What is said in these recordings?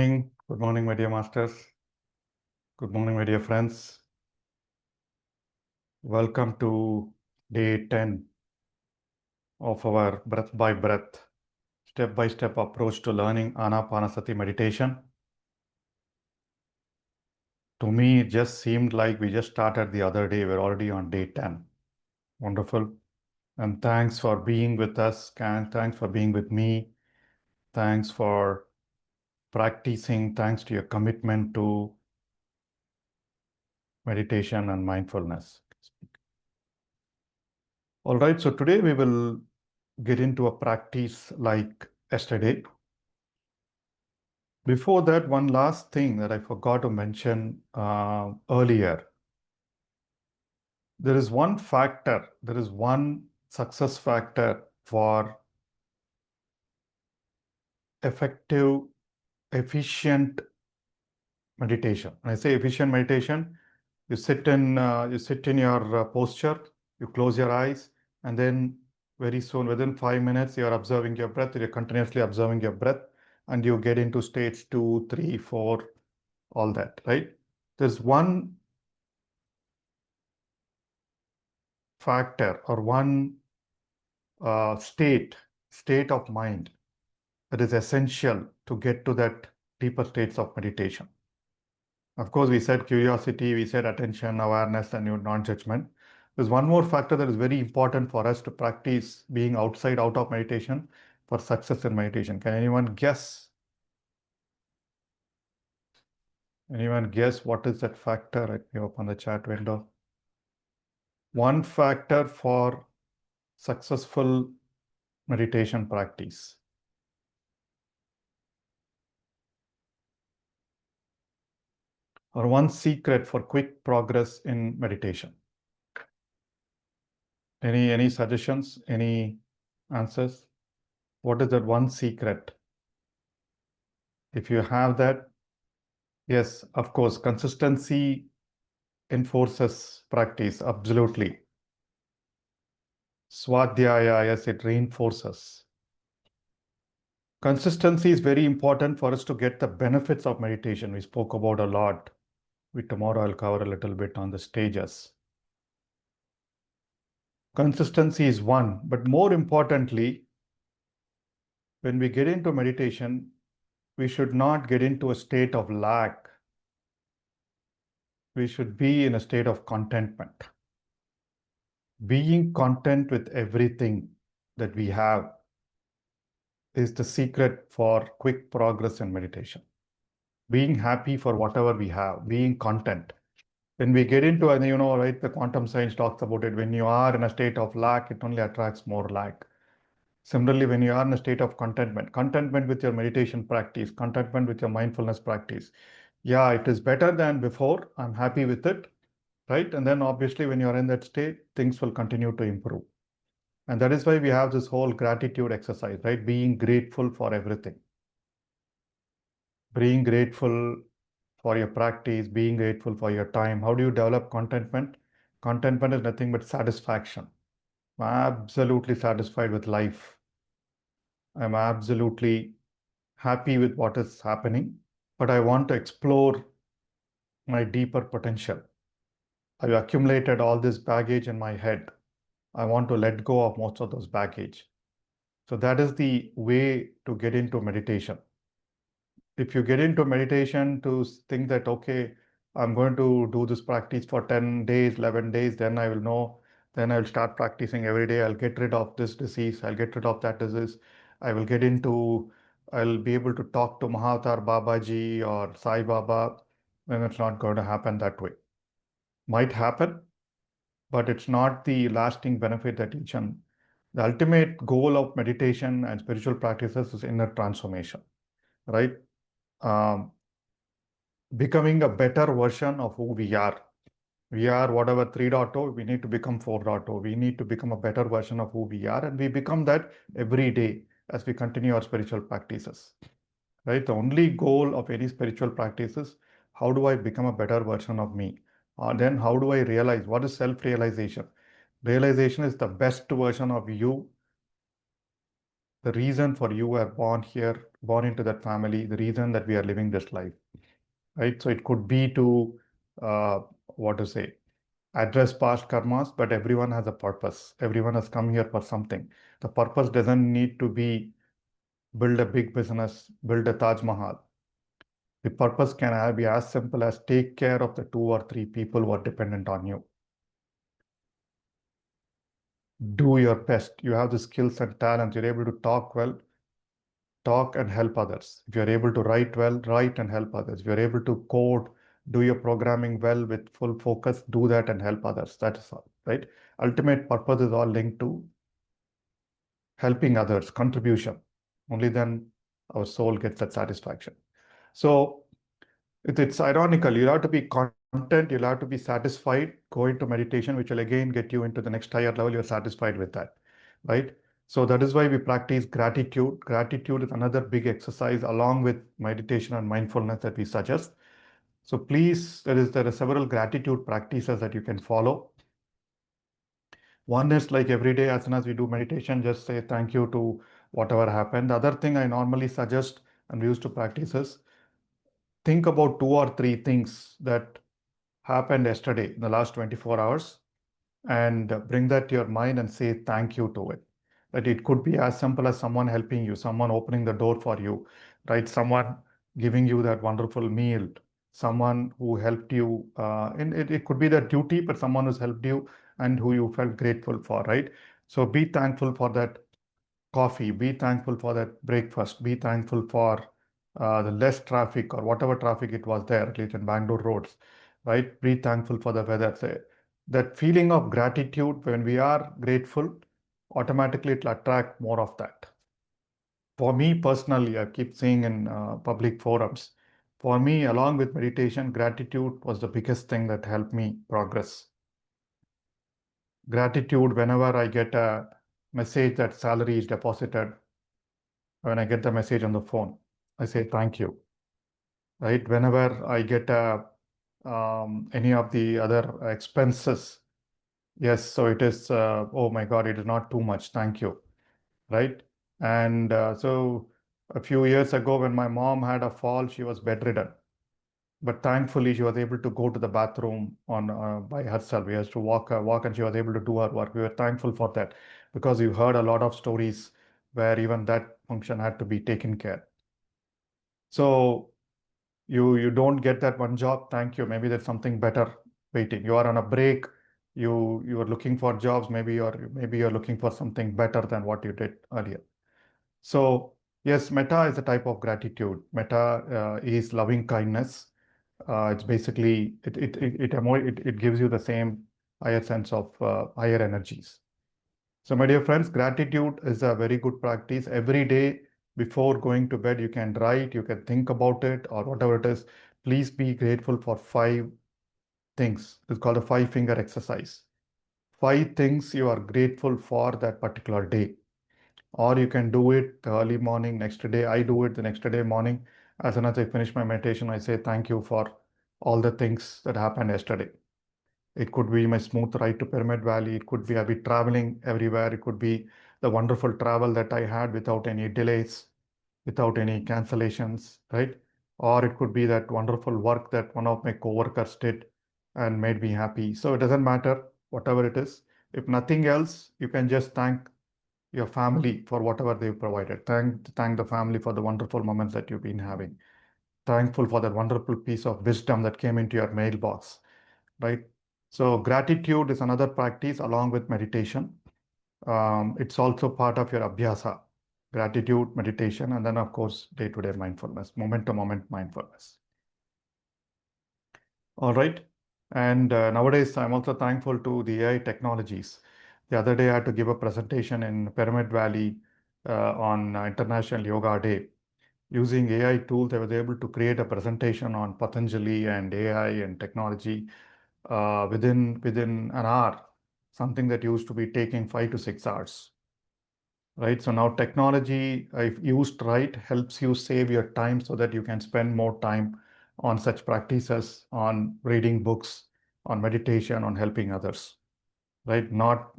Good morning, my dear masters. Good morning, my dear friends. Welcome to day 10 of our breath by breath, step by step approach to learning Anapanasati meditation. To me, it just seemed like we just started the other day. We're already on day 10. Wonderful. And thanks for being with us. Thanks for being with me. Thanks for practicing. Thanks to your commitment to meditation and mindfulness. All right, so today we will get into a practice like yesterday. Before that, one last thing that I forgot to mention earlier. There is one factor, there is one success factor for effective, efficient meditation. When I say efficient meditation, you sit in your posture, you close your eyes, and then very soon, within 5 minutes, you are observing your breath. You're continuously observing your breath, and you get into states 2, 3, 4, all that, right? There's one factor or one state of mind that is essential to get to that deeper states of meditation. Of course, we said curiosity, we said attention, awareness, and non-judgment. There's one more factor that is very important for us to practice being out of meditation for success in meditation. Can anyone guess? Anyone guess what is that factor? Let me open the chat window. One factor for successful meditation practice. Or one secret for quick progress in meditation. Any suggestions? Any answers? What is that one secret? If you have that, yes, of course, consistency enforces practice, absolutely. Swadhyaya, yes, it reinforces. Consistency is very important for us to get the benefits of meditation. We spoke about a lot. Tomorrow I'll cover a little bit on the stages. Consistency is one, but more importantly, when we get into meditation, we should not get into a state of lack. We should be in a state of contentment. Being content with everything that we have is the secret for quick progress in meditation. Being happy for whatever we have, being content. When we get into, right, the quantum science talks about it. When you are in a state of lack, it only attracts more lack. Similarly, when you are in a state of contentment with your meditation practice, contentment with your mindfulness practice, yeah, it is better than before. I'm happy with it, right? And then obviously, when you're in that state, things will continue to improve. And that is why we have this whole gratitude exercise, right? Being grateful for everything. Being grateful for your practice, being grateful for your time. How do you develop contentment? Contentment is nothing but satisfaction. I'm absolutely satisfied with life. I'm absolutely happy with what is happening, but I want to explore my deeper potential. I've accumulated all this baggage in my head. I want to let go of most of those baggage. So that is the way to get into meditation. If you get into meditation to think that, okay, I'm going to do this practice for 10 days, 11 days, then I will know, then I'll start practicing every day. I'll get rid of this disease. I'll get rid of that disease. I'll be able to talk to Mahatar Babaji or Sai Baba. Then it's not going to happen that way. Might happen, but it's not the lasting benefit that each and the ultimate goal of meditation and spiritual practices is inner transformation, right? Becoming a better version of who we are. We are whatever 3.0, we need to become 4.0. We need to become a better version of who we are, and we become that every day as we continue our spiritual practices, right? The only goal of any spiritual practice is how do I become a better version of me? Then how do I realize? What is self-realization? Realization is the best version of you the reason for you are born here, born into that family, the reason that we are living this life, right? So it could be to, what to say, address past karmas, but everyone has a purpose. Everyone has come here for something. The purpose doesn't need to be build a big business, build a Taj Mahal. The purpose can be as simple as take care of the 2 or 3 people who are dependent on you. Do your best. You have the skills and talents. You're able to talk well, talk and help others. If you're able to write well, write and help others. If you're able to code, do your programming well with full focus, do that and help others. That is all, right? Ultimate purpose is all linked to helping others, contribution. Only then our soul gets that satisfaction. So it's ironical. You'll have to be content, you'll have to be satisfied, go into meditation, which will again get you into the next higher level. You're satisfied with that, right? So that is why we practice gratitude. Gratitude is another big exercise along with meditation and mindfulness that we suggest. So please, there are several gratitude practices that you can follow. One is like every day, as soon as we do meditation, just say thank you to whatever happened. The other thing I normally suggest and we used to practice is think about 2 or 3 things that happened yesterday in the last 24 hours and bring that to your mind and say thank you to it. That it could be as simple as someone helping you, someone opening the door for you, right? Someone giving you that wonderful meal, someone who helped you. And it could be that duty, but someone who's helped you and who you felt grateful for, right? So be thankful for that coffee, be thankful for that breakfast, be thankful for the less traffic or whatever traffic it was there, at least in Bangalore roads, right? Be thankful for the weather. So that feeling of gratitude, when we are grateful, automatically it will attract more of that. For me personally, I keep saying in public forums, for me, along with meditation, gratitude was the biggest thing that helped me progress. Gratitude whenever I get a message that salary is deposited, when I get the message on the phone, I say thank you, right? Whenever I get any of the other expenses, yes, so it is, oh my God, it is not too much, thank you, right? And so a few years ago, when my mom had a fall, she was bedridden. But thankfully, she was able to go to the bathroom on by herself. We used to walk, and she was able to do her work. We were thankful for that because you heard a lot of stories where even that function had to be taken care. So you don't get that one job, thank you. Maybe there's something better waiting. You are on a break. You are looking for jobs. Maybe you're looking for something better than what you did earlier. So yes, metta is a type of gratitude. Metta is loving kindness. It's basically it gives you the same higher sense of higher energies. So my dear friends, gratitude is a very good practice. Every day before going to bed, you can write, you can think about it or whatever it is. Please be grateful for 5 things. It's called the 5 finger exercise. 5 things you are grateful for that particular day. Or you can do it the early morning, next day. I do it the next day morning. As soon as I finish my meditation, I say thank you for all the things that happened yesterday. It could be my smooth ride to Pyramid Valley. It could be I'll be traveling everywhere. It could be the wonderful travel that I had without any delays, without any cancellations, right? Or it could be that wonderful work that one of my coworkers did and made me happy. So it doesn't matter, whatever it is. If nothing else, you can just thank your family for whatever they've provided. Thank the family for the wonderful moments that you've been having. Thankful for that wonderful piece of wisdom that came into your mailbox, right? So gratitude is another practice along with meditation. It's also part of your abhyasa, gratitude, meditation, and then of course, day-to-day mindfulness, moment-to-moment mindfulness. All right. And nowadays, I'm also thankful to the AI technologies. The other day, I had to give a presentation in Pyramid Valley on International Yoga Day. Using AI tools, I was able to create a presentation on Patanjali and AI and technology within an hour, something that used to be taking 5 to 6 hours, right? So now technology, if used right, helps you save your time so that you can spend more time on such practices, on reading books, on meditation, on helping others, right? Not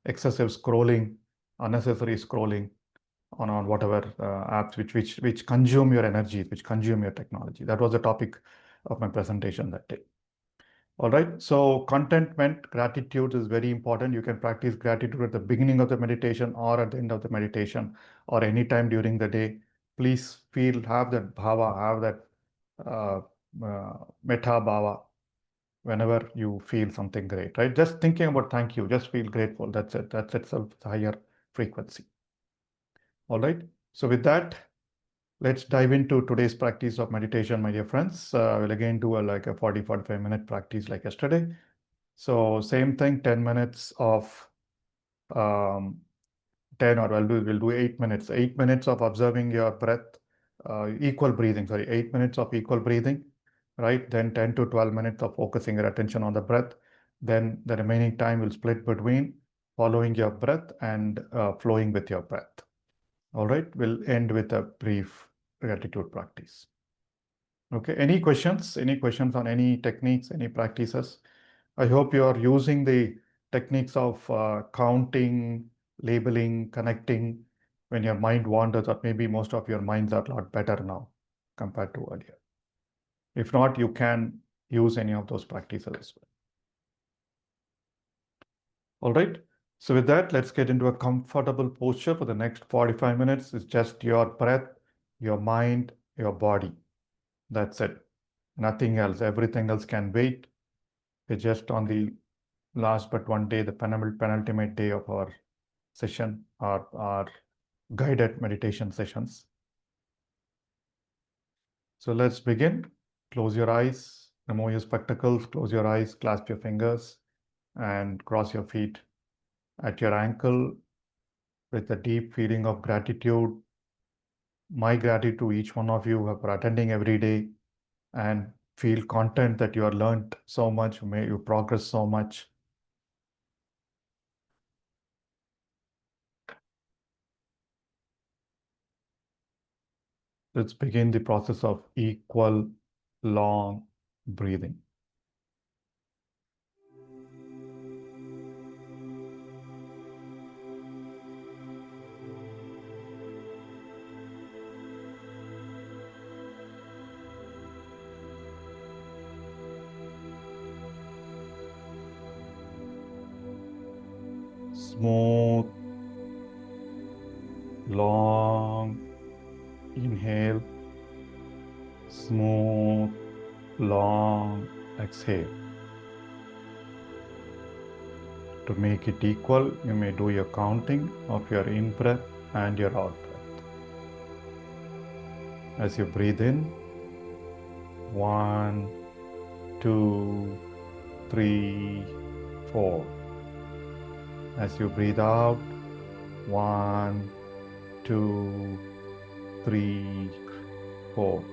excessive scrolling, unnecessary scrolling, on whatever apps which consume your energy, which consume your technology. That was the topic of my presentation that day. All right. So contentment, gratitude is very important. You can practice gratitude at the beginning of the meditation or at the end of the meditation or anytime during the day. Please have that bhava, have that uh, metta bhava whenever you feel something great, right? Just thinking about thank you, just feel grateful. That's it. That's itself a higher frequency. All right. So with that, let's dive into today's practice of meditation, my dear friends. We'll again do like a 45-minute practice like yesterday. So same thing, 10 minutes of um, 10 or we'll do 8 minutes. 8 minutes of observing your breath, equal breathing, sorry, 8 minutes of equal breathing, right? Then 10 to 12 minutes of focusing your attention on the breath. Then the remaining time will split between following your breath and flowing with your breath. All right, we'll end with a brief gratitude practice. Okay, any questions? Any questions on any techniques, any practices? I hope you are using the techniques of counting, labeling, connecting when your mind wanders, or maybe most of your minds are a lot better now compared to earlier. If not, you can use any of those practices as well. All right. So with that, let's get into a comfortable posture for the next 45 minutes. It's just your breath, your mind, your body. That's it. Nothing else. Everything else can wait. We're just on the last but one day, the penultimate day of our session, our guided meditation sessions. So let's begin. Close your eyes, remove your spectacles, close your eyes, clasp your fingers, and cross your feet at your ankle with a deep feeling of gratitude. My gratitude to each one of you for attending every day, and feel content that you have learned so much, you progress so much. Let's begin the process of equal, long breathing. Smooth, long inhale, smooth, long exhale. To make it equal, you may do your counting of your in-breath and your out-breath. As you breathe in, 1, 2, 3, 4. As you breathe out, 1, 2, 3, 4.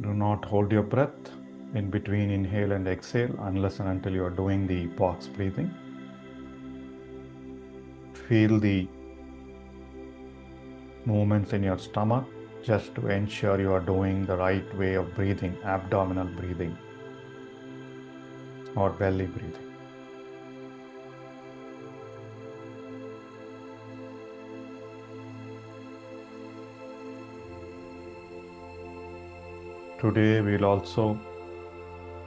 Do not hold your breath in between inhale and exhale unless and until you are doing the box breathing. Feel the movements in your stomach just to ensure you are doing the right way of breathing, abdominal breathing or belly breathing. Today we'll also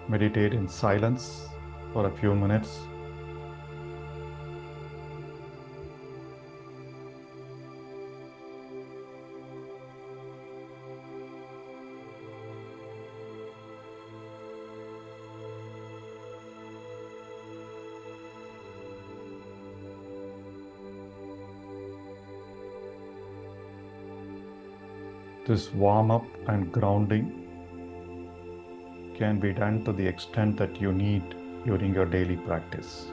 meditate in silence for a few minutes. This warm-up and grounding can be done to the extent that you need during your daily practice.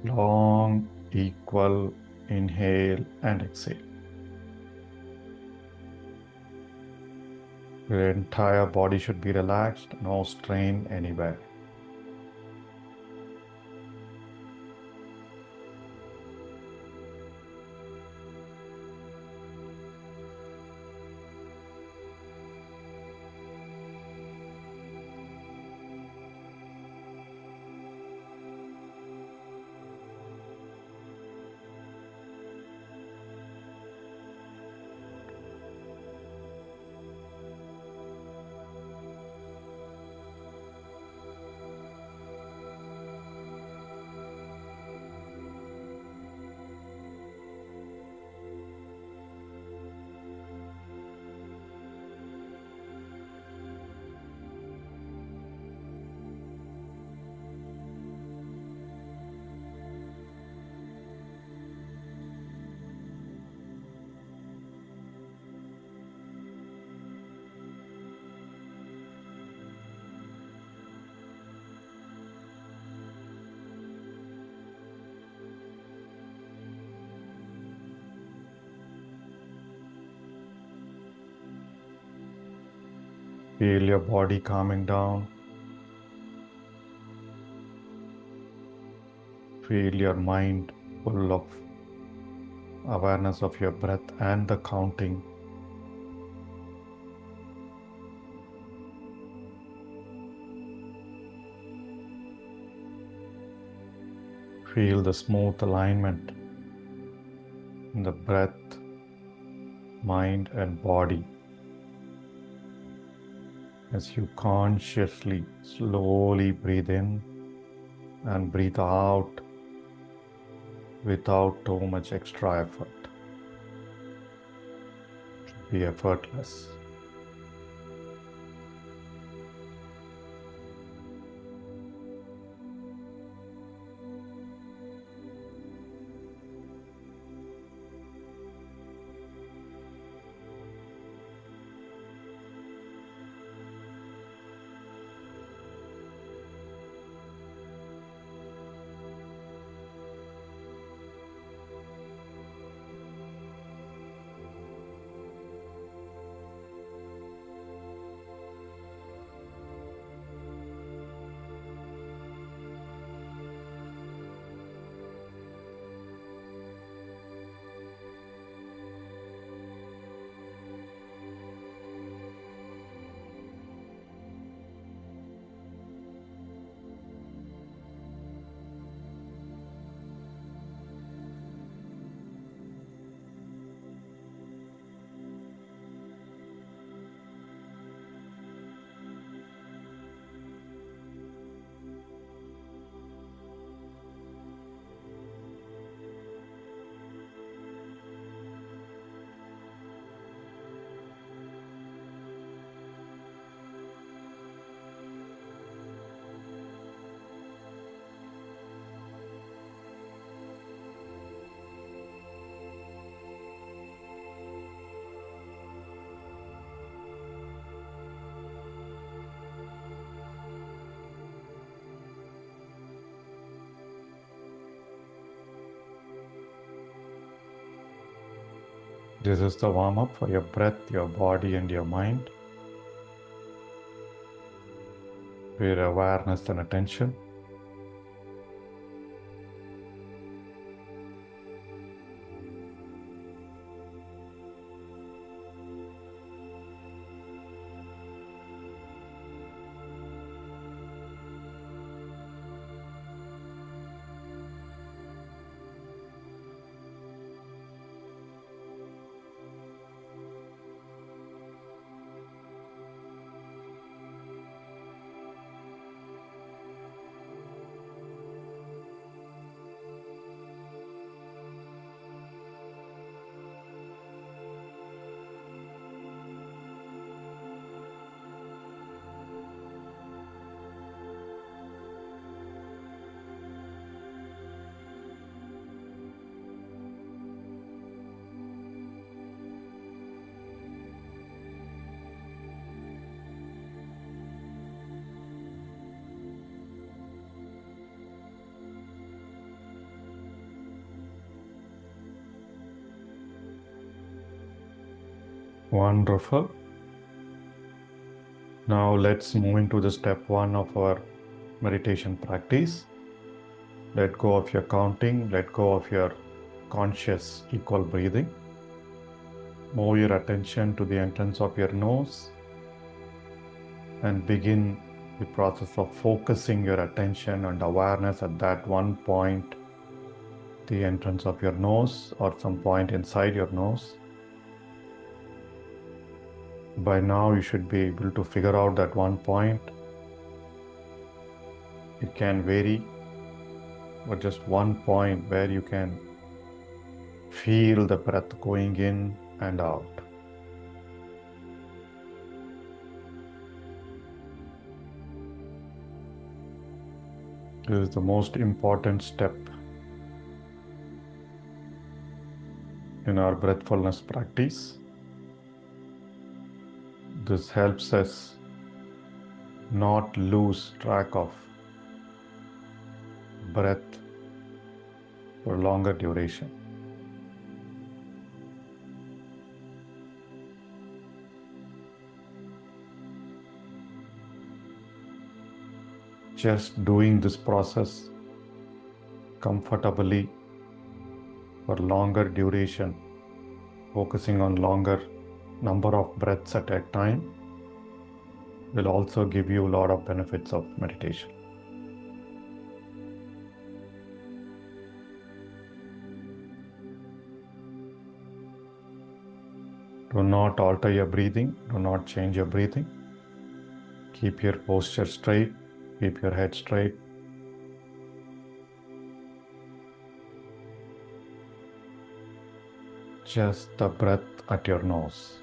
Long, equal inhale and exhale. Your entire body should be relaxed, no strain anywhere. Feel your body calming down. Feel your mind full of awareness of your breath and the counting. Feel the smooth alignment in the breath, mind, and body as you consciously, slowly breathe in and breathe out without too much extra effort. Be effortless. This is the warm-up for your breath, your body, and your mind. Your awareness and attention. Wonderful. Now let's move into the step 1 of our meditation practice. Let go of your counting, let go of your conscious equal breathing. Move your attention to the entrance of your nose and begin the process of focusing your attention and awareness at that one point, the entrance of your nose or some point inside your nose. By now, you should be able to figure out that one point. It can vary, but just one point where you can feel the breath going in and out. This is the most important step in our breathfulness practice. This helps us not lose track of breath for longer duration. Just doing this process comfortably for longer duration, focusing on longer number of breaths at a time, will also give you a lot of benefits of meditation. Do not alter your breathing, do not change your breathing. Keep your posture straight, keep your head straight. Just the breath at your nose.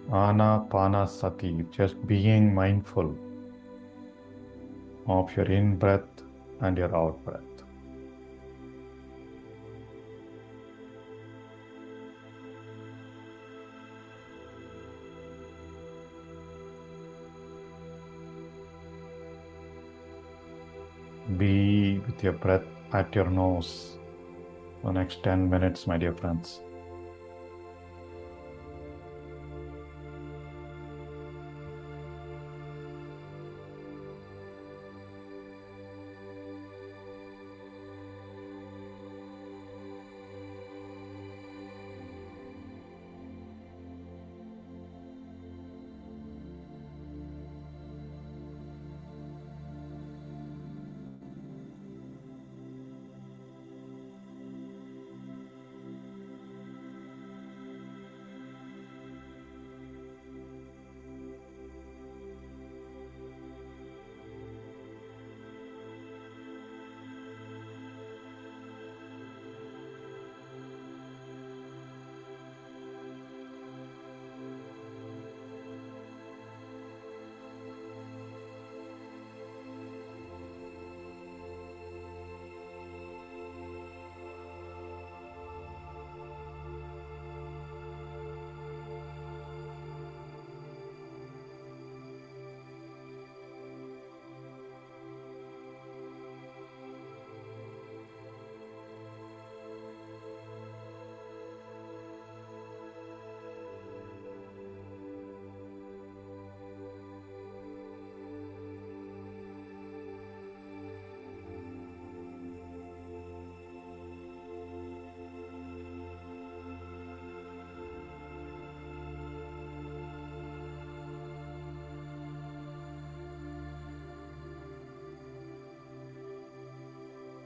Anapanasati, just being mindful of your in-breath and your out-breath. Be with your breath at your nose for the next 10 minutes, my dear friends.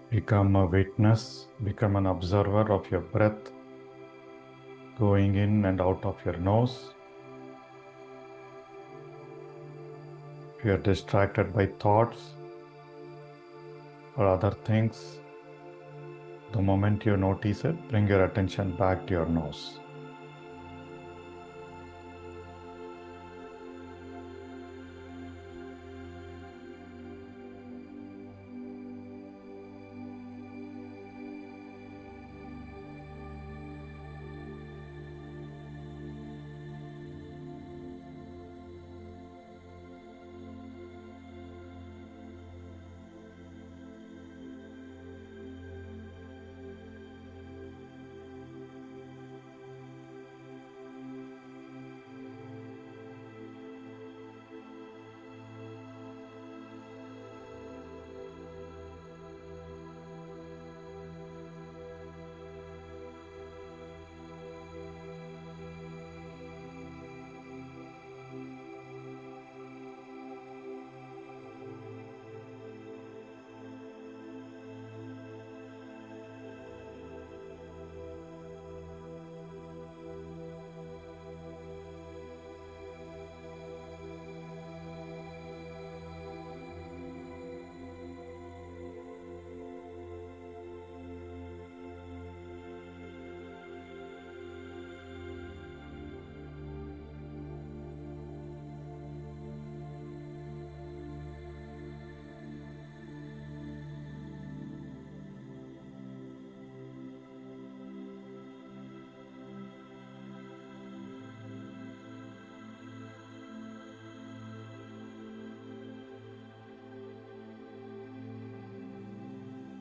Become a witness, become an observer of your breath going in and out of your nose. If you are distracted by thoughts or other things, the moment you notice it, bring your attention back to your nose.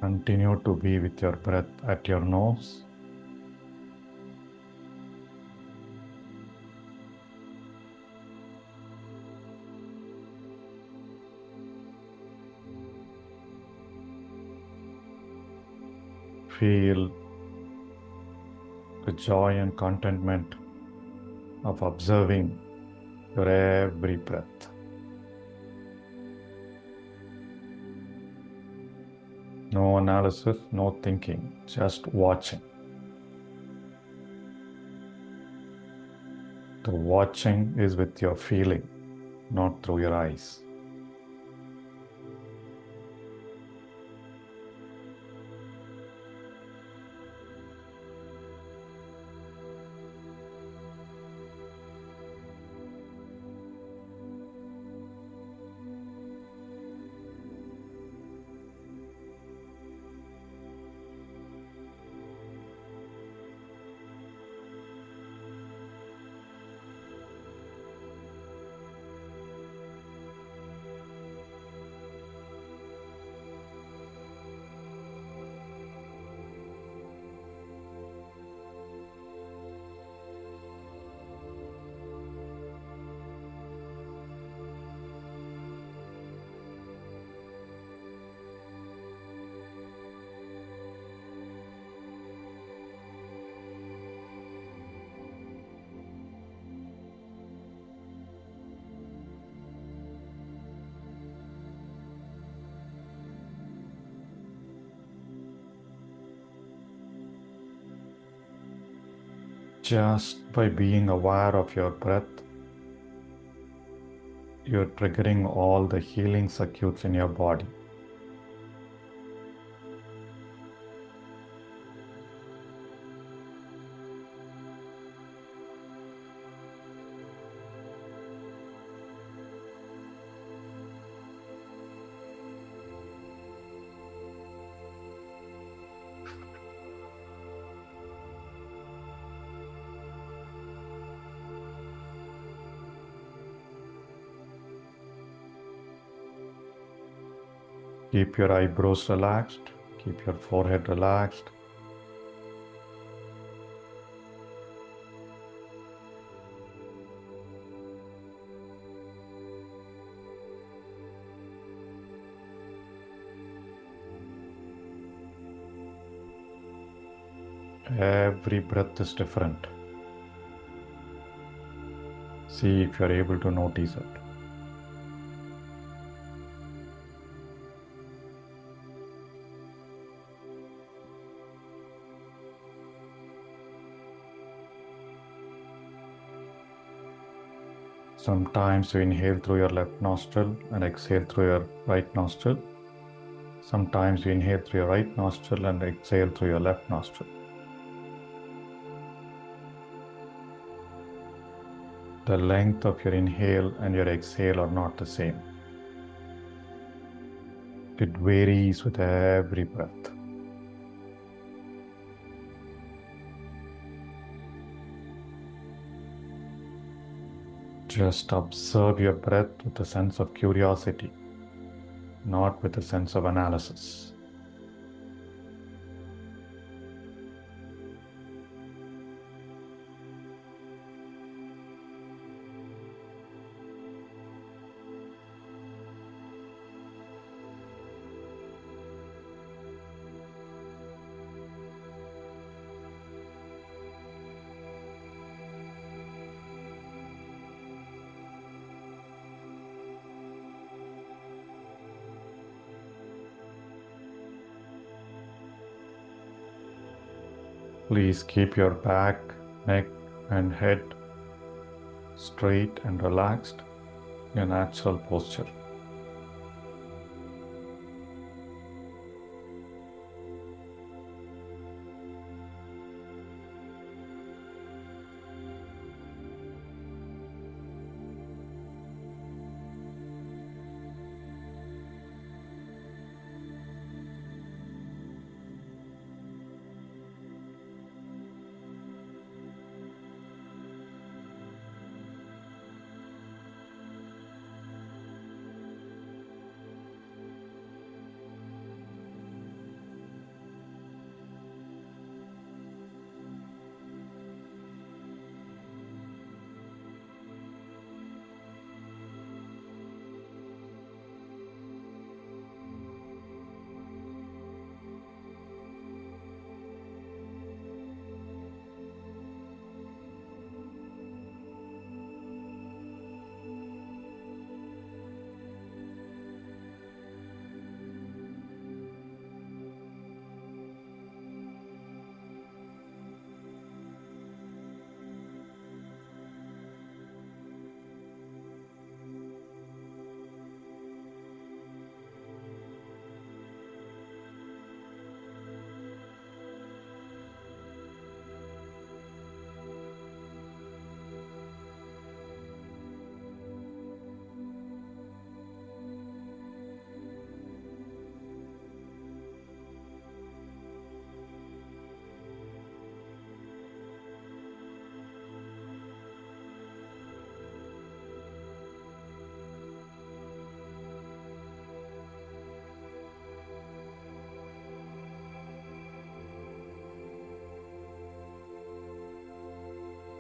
Continue to be with your breath at your nose. Feel the joy and contentment of observing your every breath. No analysis, no thinking, just watching. The watching is with your feeling, not through your eyes. Just by being aware of your breath, you're triggering all the healing circuits in your body. Keep your eyebrows relaxed, keep your forehead relaxed. Every breath is different. See if you're able to notice it. Sometimes you inhale through your left nostril and exhale through your right nostril. Sometimes you inhale through your right nostril and exhale through your left nostril. The length of your inhale and your exhale are not the same. It varies with every breath. Just observe your breath with a sense of curiosity, not with a sense of analysis. Please keep your back, neck, and head straight and relaxed in your natural posture.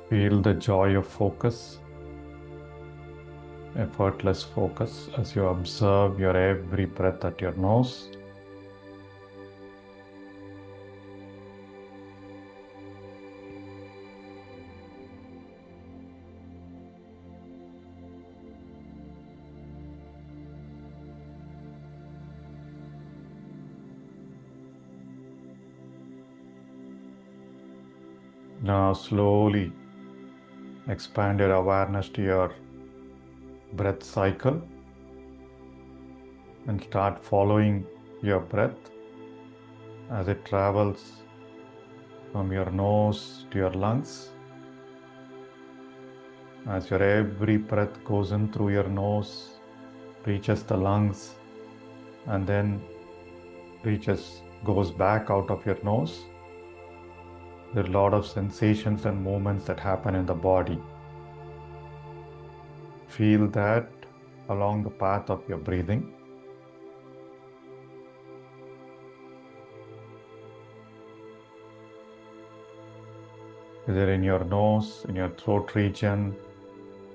Feel the joy of focus, effortless focus, as you observe your every breath at your nose. Now slowly expand your awareness to your breath cycle and start following your breath as it travels from your nose to your lungs. As your every breath goes in through your nose, reaches the lungs, and then goes back out of your nose, there are a lot of sensations and movements that happen in the body. Feel that along the path of your breathing. Either in your nose, in your throat region,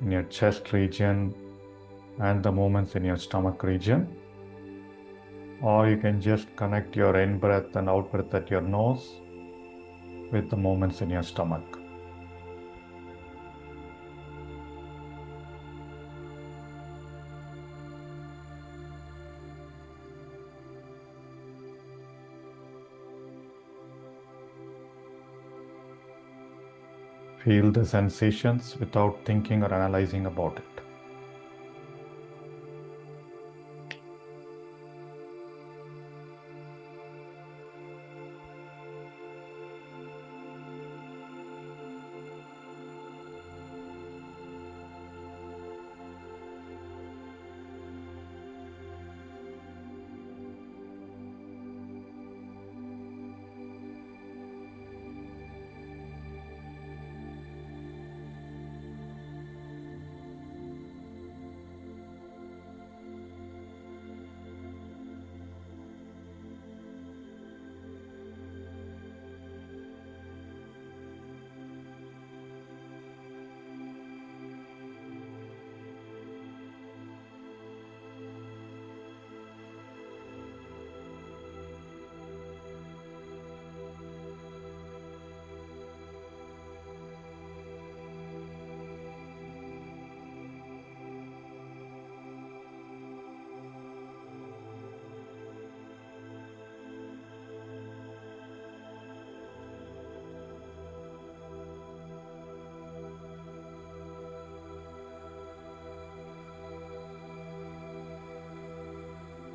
in your chest region, and the movements in your stomach region. Or you can just connect your in-breath and out-breath at your nose with the movements in your stomach. Feel the sensations without thinking or analyzing about it.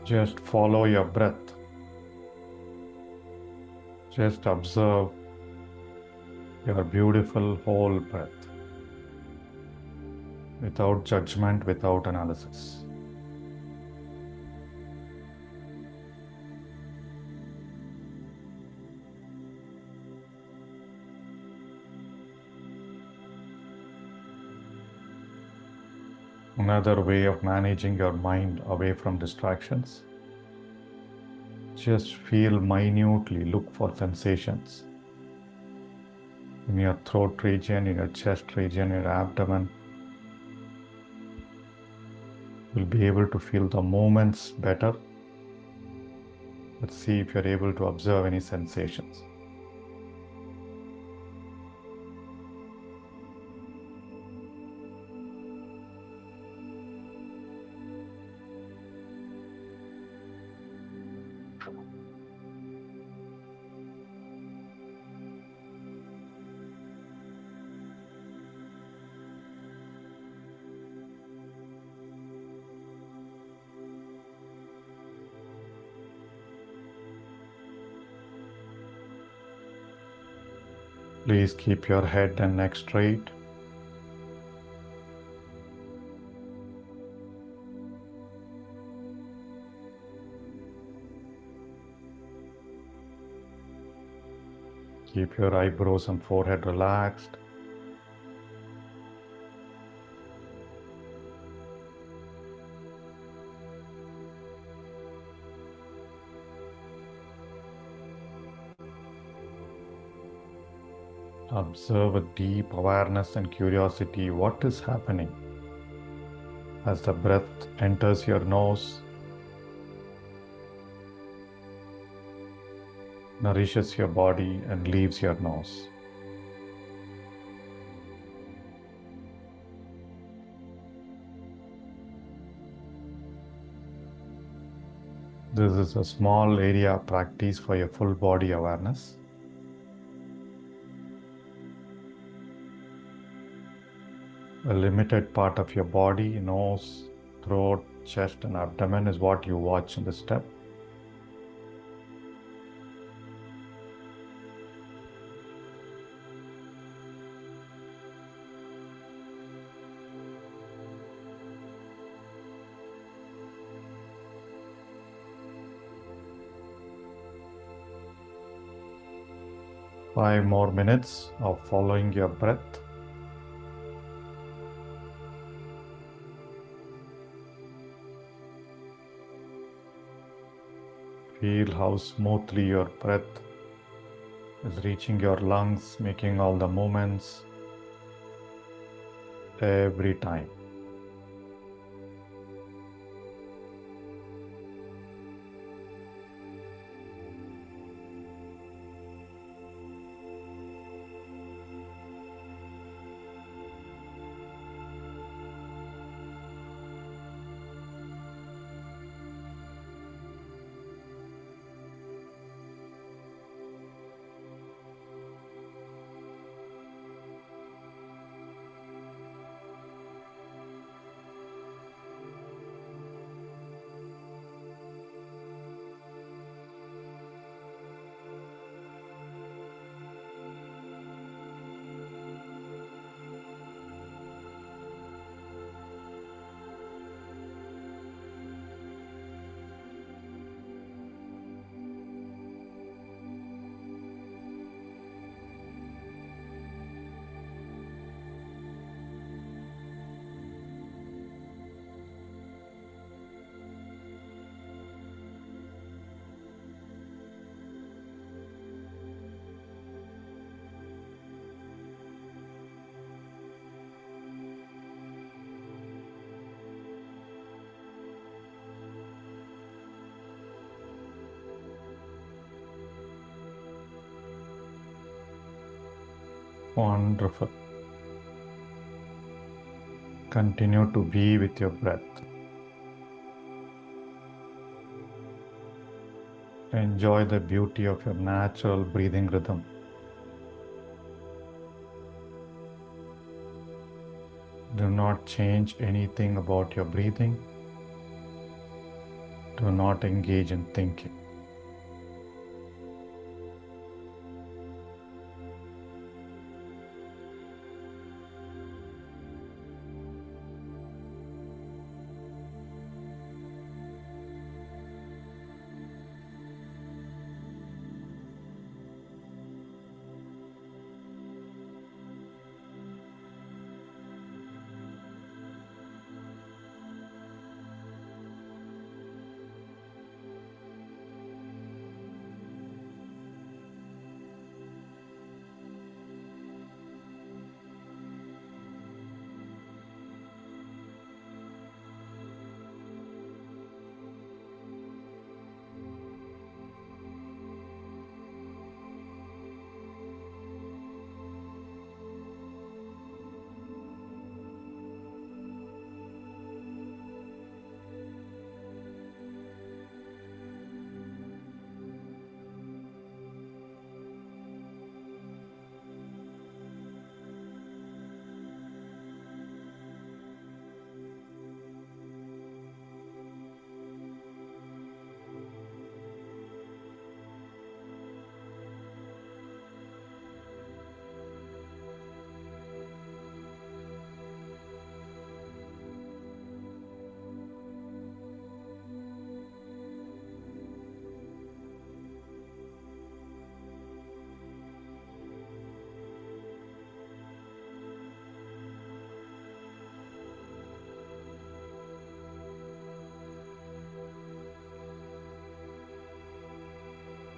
Just follow your breath. Just observe your beautiful whole breath without judgment, without analysis. Another way of managing your mind away from distractions. Just feel minutely, look for sensations in your throat region, in your chest region, in your abdomen. You'll be able to feel the movements better. Let's see if you're able to observe any sensations. Please keep your head and neck straight. Keep your eyebrows and forehead relaxed. Observe with deep awareness and curiosity what is happening as the breath enters your nose, nourishes your body, and leaves your nose. This is a small area practice for your full body awareness. A limited part of your body, nose, throat, chest, and abdomen is what you watch in this step. Five more minutes of following your breath. Feel how smoothly your breath is reaching your lungs, making all the movements every time. Wonderful. Continue to be with your breath. Enjoy the beauty of your natural breathing rhythm. Do not change anything about your breathing. Do not engage in thinking.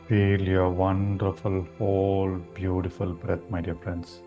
Feel your wonderful, whole, beautiful breath, my dear friends.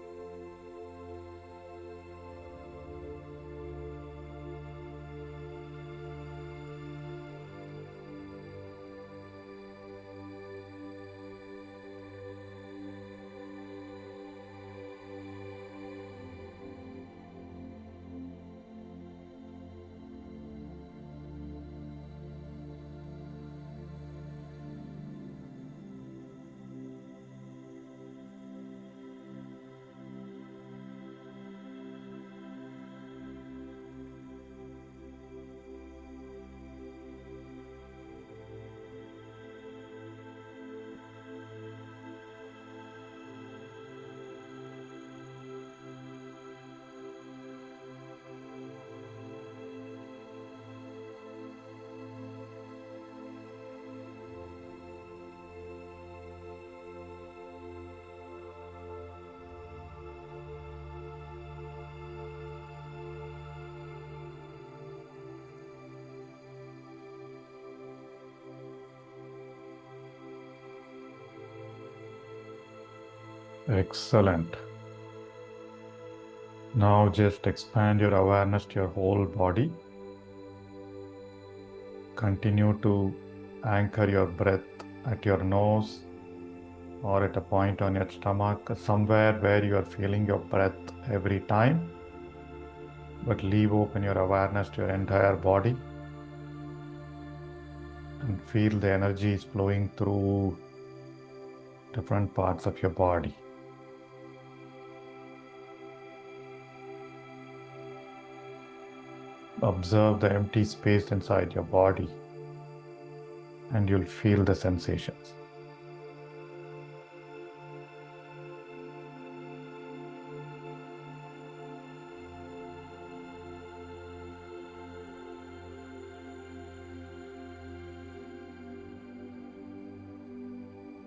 Excellent. Now just expand your awareness to your whole body. Continue to anchor your breath at your nose or at a point on your stomach, somewhere where you are feeling your breath every time. But leave open your awareness to your entire body and feel the energy is flowing through different parts of your body. Observe the empty space inside your body and you'll feel the sensations.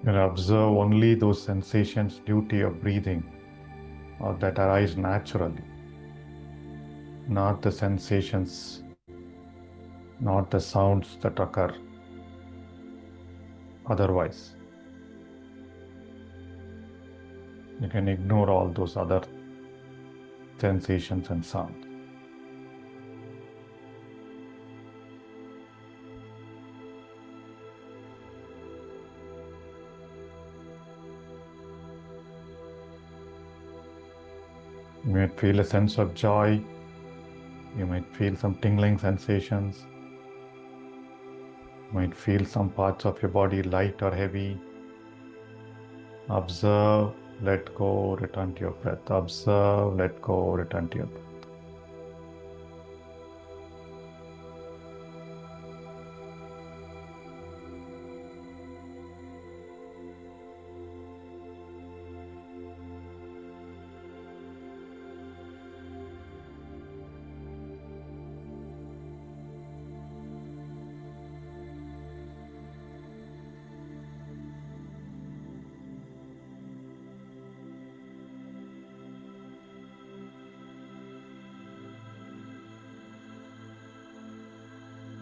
You'll observe only those sensations due to your breathing or that arise naturally, not the sensations, not the sounds that occur otherwise. You can ignore all those other sensations and sounds. You might feel a sense of joy. You might feel some tingling sensations. You might feel some parts of your body light or heavy. Observe, let go, return to your breath. Observe, let go, return to your breath.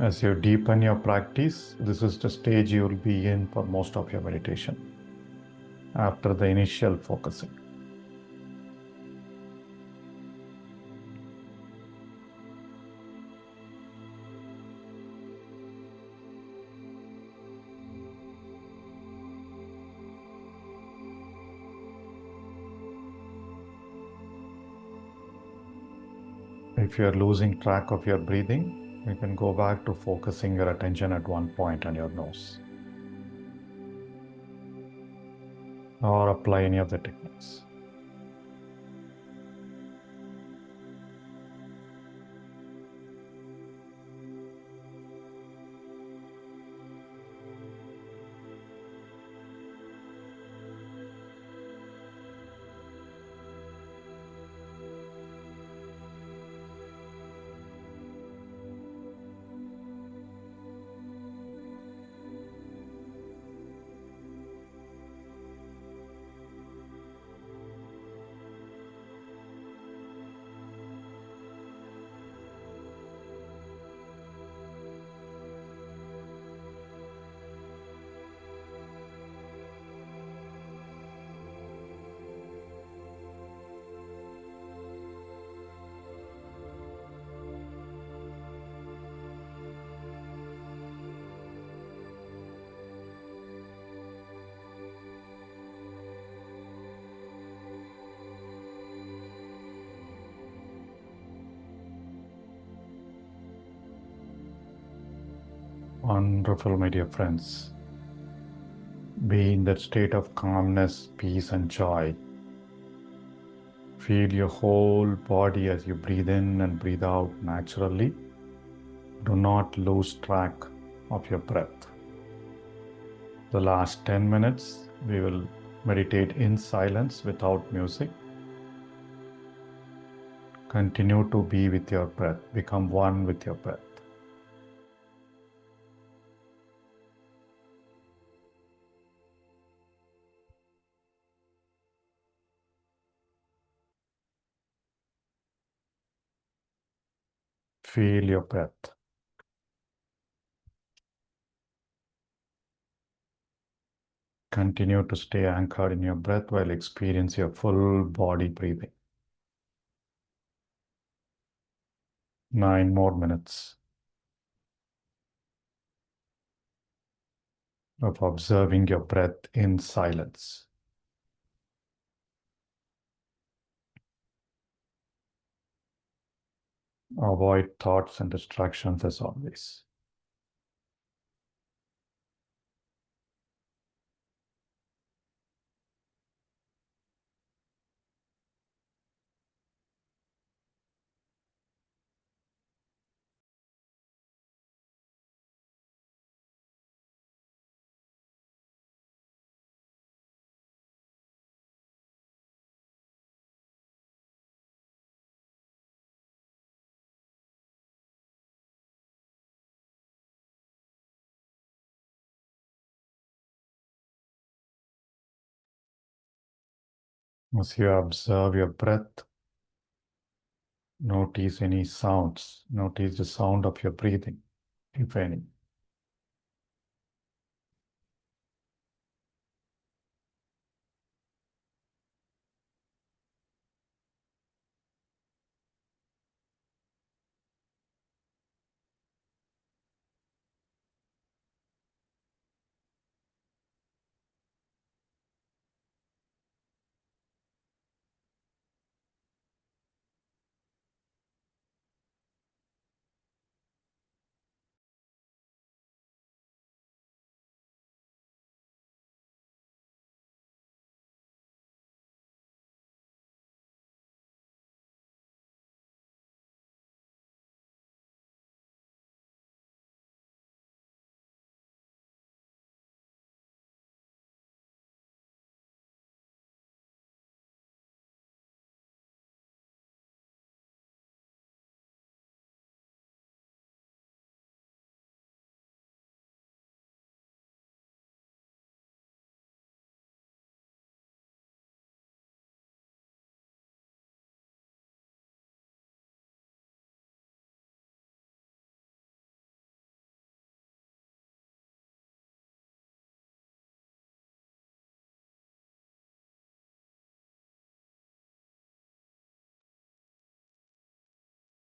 As you deepen your practice, this is the stage you will be in for most of your meditation after the initial focusing. If you are losing track of your breathing, you can go back to focusing your attention at one point on your nose, or apply any of the techniques. Wonderful, my dear friends. Be in that state of calmness, peace, and joy. Feel your whole body as you breathe in and breathe out naturally. Do not lose track of your breath. The last 10 minutes, we will meditate in silence without music. Continue to be with your breath. Become one with your breath. Feel your breath. Continue to stay anchored in your breath while experience your full body breathing. 9 more minutes of observing your breath in silence. Avoid thoughts and distractions as always. As you observe your breath, notice any sounds. Notice the sound of your breathing, if any.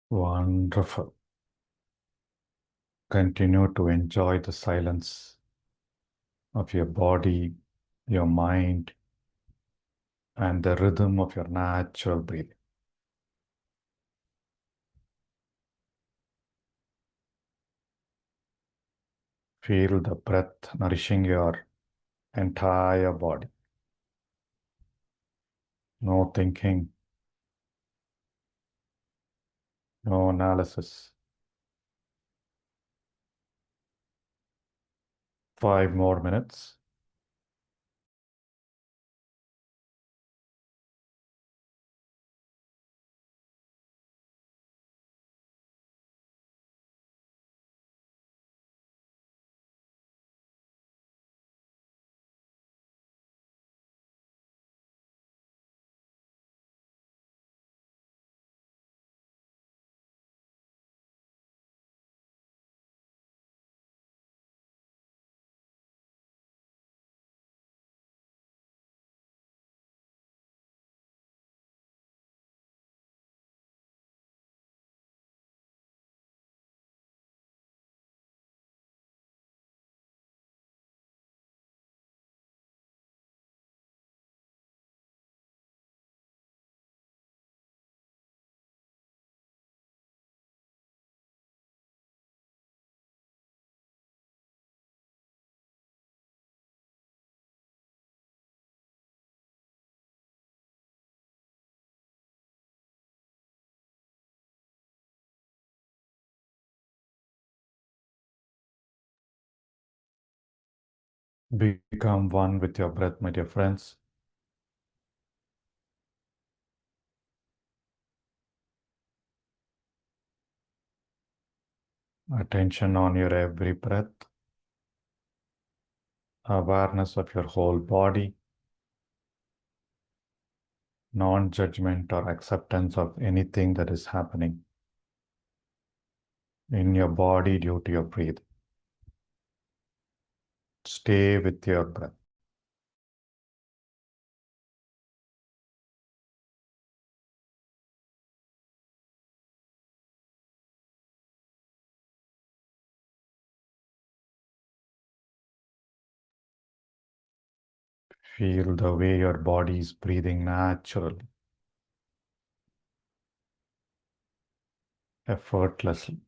Wonderful. Continue to enjoy the silence of your body, your mind, and the rhythm of your natural breathing. Feel the breath nourishing your entire body. No thinking, no analysis. 5 more minutes. Become one with your breath, my dear friends. Attention on your every breath. Awareness of your whole body. Non-judgment or acceptance of anything that is happening in your body due to your breathing. Stay with your breath. Feel the way your body is breathing naturally, effortlessly.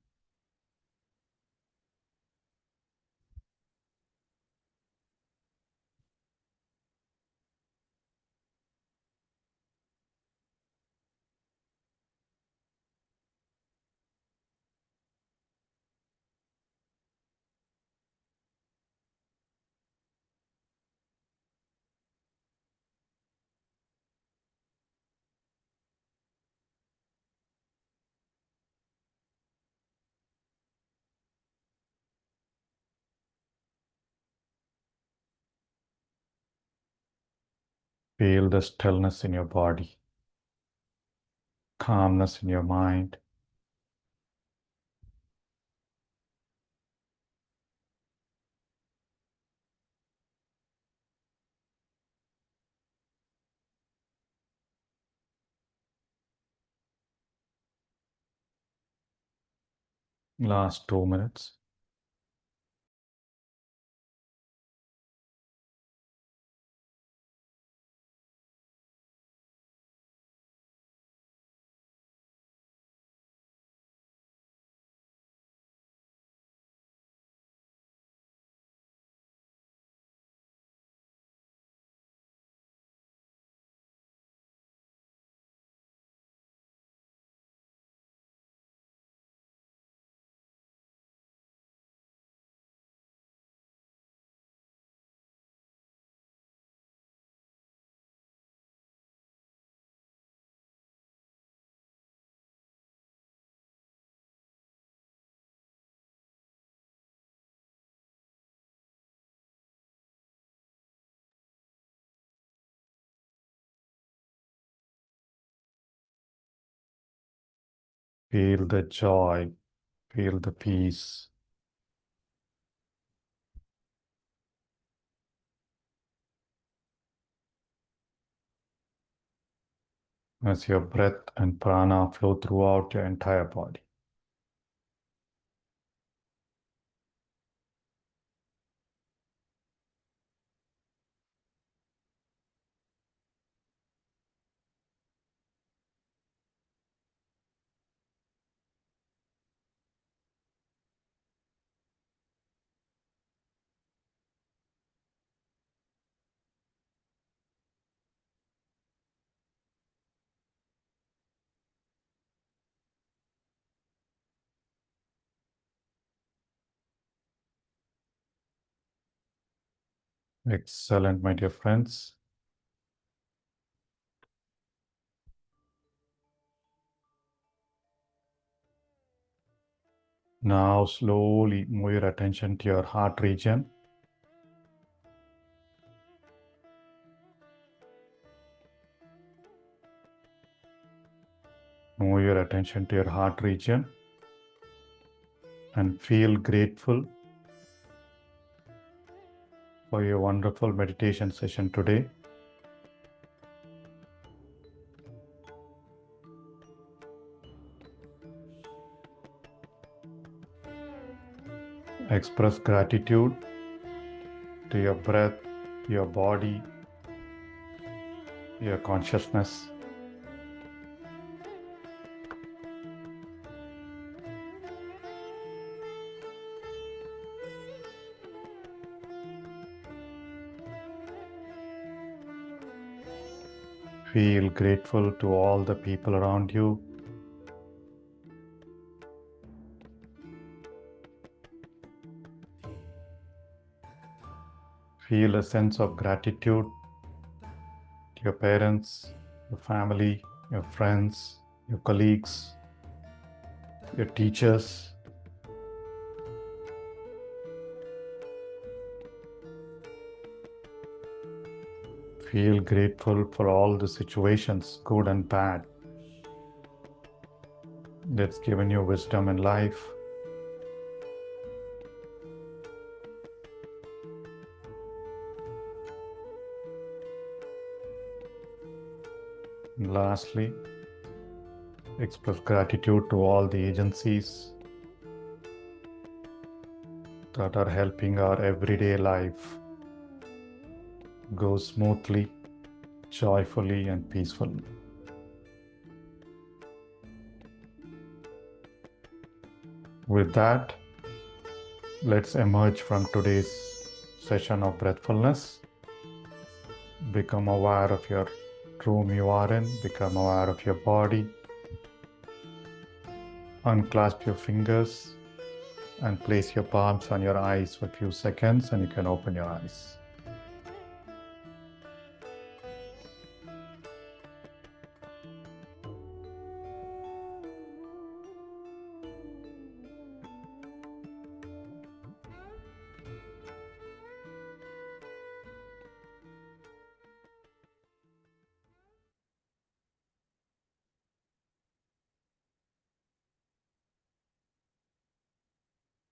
Feel the stillness in your body, calmness in your mind. Last 2 minutes. Feel the joy, feel the peace. As your breath and prana flow throughout your entire body. Excellent, my dear friends. Now slowly move your attention to your heart region. Move your attention to your heart region and feel grateful for your wonderful meditation session today. Express gratitude to your breath, your body, your consciousness. Feel grateful to all the people around you. Feel a sense of gratitude to your parents, your family, your friends, your colleagues, your teachers. Feel grateful for all the situations, good and bad, that's given you wisdom in life. And lastly, express gratitude to all the agencies that are helping our everyday life go smoothly, joyfully, and peacefully. With that, let's emerge from today's session of breathfulness. Become aware of your room you are in, become aware of your body. Unclasp your fingers and place your palms on your eyes for a few seconds, and you can open your eyes.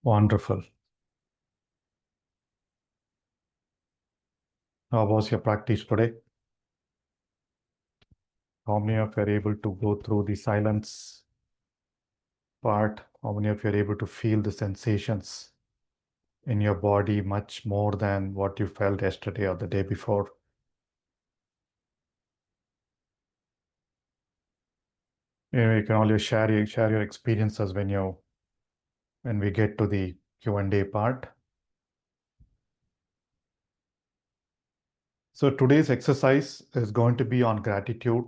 Wonderful. How was your practice today? How many of you are able to go through the silence part? How many of you are able to feel the sensations in your body much more than what you felt yesterday or the day before? You can always share your experiences when we get to the Q&A part. So today's exercise is going to be on gratitude.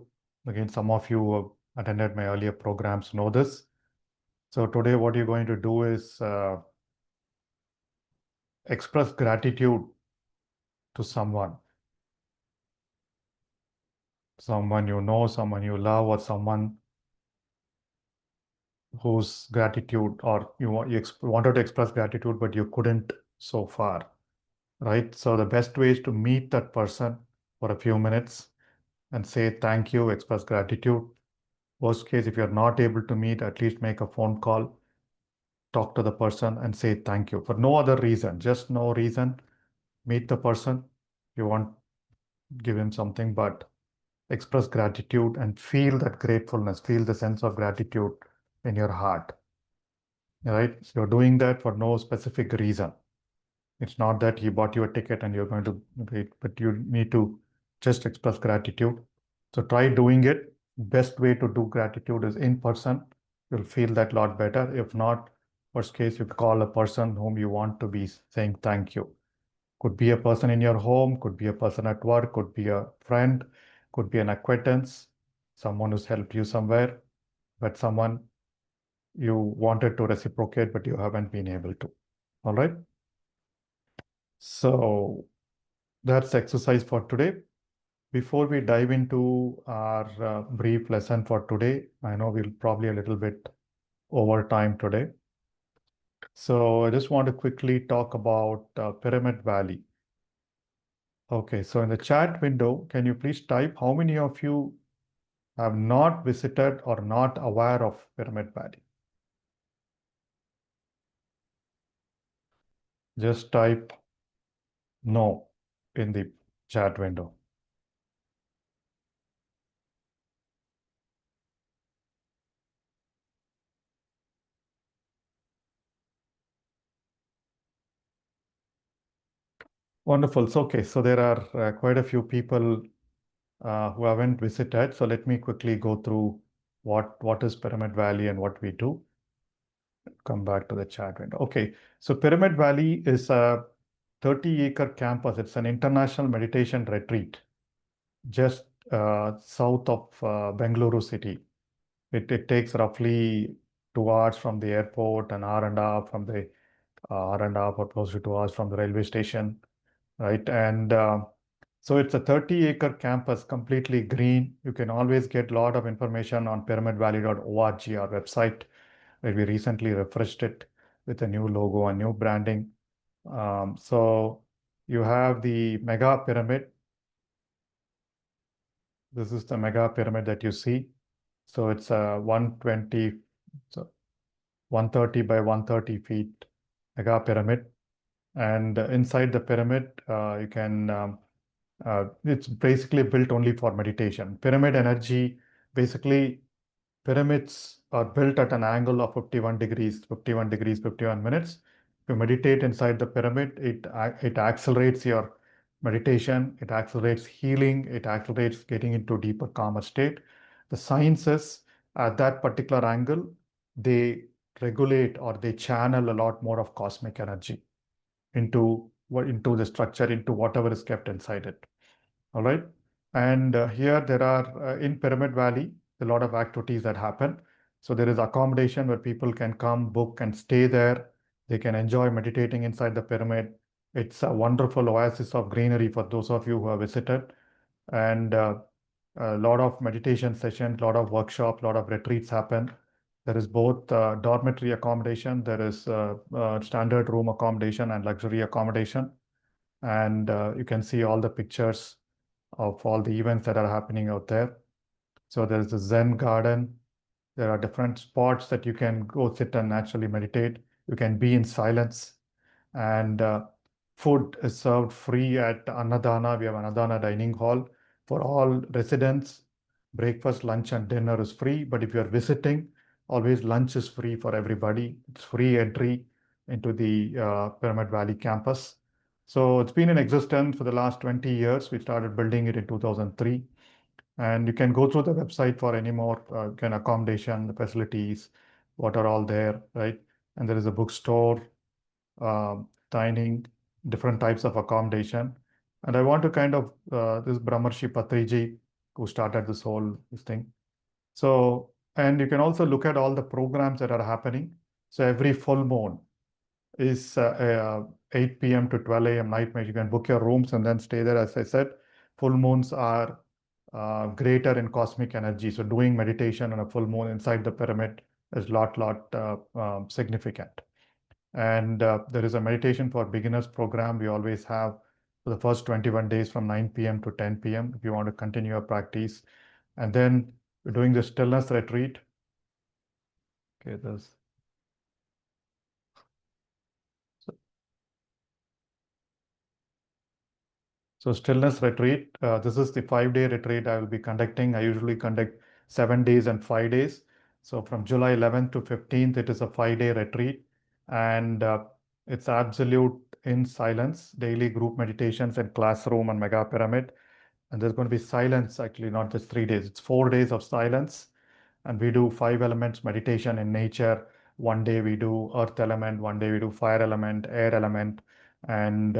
Again, some of you who have attended my earlier programs know this. So today what you're going to do is express gratitude to someone you know, someone you love, or someone whose gratitude, or you wanted to express gratitude, but you couldn't so far, right? So the best way is to meet that person for a few minutes and say thank you, express gratitude. Worst case, if you're not able to meet, at least make a phone call, talk to the person and say thank you for no other reason, just no reason. Meet the person. You want, give him something, but express gratitude and feel that gratefulness, feel the sense of gratitude in your heart, right? So you're doing that for no specific reason. It's not that he bought you a ticket and you're going to wait, but you need to just express gratitude. So try doing it. Best way to do gratitude is in person. You'll feel that a lot better. If not, worst case, you call a person whom you want to be saying thank you. Could be a person in your home, could be a person at work, could be a friend, could be an acquaintance, someone who's helped you somewhere, but someone you wanted to reciprocate, but you haven't been able to. All right. So that's exercise for today. Before we dive into our brief lesson for today, I know we'll probably a little bit over time today. So I just want to quickly talk about Pyramid Valley. Okay, so in the chat window, can you please type how many of you have not visited or not aware of Pyramid Valley? Just type no in the chat window. Wonderful. So, okay, so there are quite a few people who haven't visited. So let me quickly go through what is Pyramid Valley and what we do. Come back to the chat window. Okay, so Pyramid Valley is a 30-acre campus. It's an international meditation retreat just south of Bengaluru city. It takes roughly 2 hours from the airport, an hour and a half from the hour and a half or close to 2 hours from the railway station. right? And so it's a 30-acre campus, completely green. You can always get a lot of information on pyramidvalley.org, our website, where we recently refreshed it with a new logo and new branding. So you have the mega pyramid. This is the mega pyramid that you see. So it's a 120, so 130 by 130 feet mega pyramid. And inside the pyramid, you can it's basically built only for meditation. Pyramid energy, basically, pyramids are built at an angle of 51 degrees, 51 degrees, 51 minutes. If you meditate inside the pyramid, it accelerates your meditation, it accelerates healing, it accelerates getting into deeper, calmer state. The science is at that particular angle, they regulate or they channel a lot more of cosmic energy into the structure, into whatever is kept inside it. All right. And here there are in Pyramid Valley a lot of activities that happen. So there is accommodation where people can come, book, and stay there. They can enjoy meditating inside the pyramid. It's a wonderful oasis of greenery for those of you who have visited. And a lot of meditation sessions, a lot of workshops, a lot of retreats happen. There is both dormitory accommodation, there is standard room accommodation and luxury accommodation. And you can see all the pictures of all the events that are happening out there. So there's the Zen garden. There are different spots that you can go sit and naturally meditate. You can be in silence. And food is served free at Annadana. We have Annadana dining hall for all residents. Breakfast, lunch, and dinner is free. But if you're visiting, always lunch is free for everybody. It's free entry into the Pyramid Valley campus. So it's been in existence for the last 20 years. We started building it in 2003. And you can go through the website for any more accommodation, the facilities, what are all there, right? And there is a bookstore, dining, different types of accommodation. And I want to kind of, this Brahmarshi Patriji, who started this thing. So, and you can also look at all the programs that are happening. So every full moon is 8 p.m. to 12 a.m. night. You can book your rooms and then stay there. As I said, full moons are greater in cosmic energy. So doing meditation on a full moon inside the pyramid is lot significant. And there is a meditation for beginners program we always have for the first 21 days from 9 p.m. to 10 p.m. if you want to continue your practice. And then we're doing the stillness retreat. Okay, there's so stillness retreat. This is the 5-day retreat I will be conducting. I usually conduct 7 days and 5 days. So from July 11th to 15th, it is a 5-day retreat. And it's absolute in silence, daily group meditations in classroom and mega pyramid. And there's going to be silence, actually, not just 3 days. It's 4 days of silence. And we do 5 elements meditation in nature. One day we do earth element, one day we do fire element, air element, and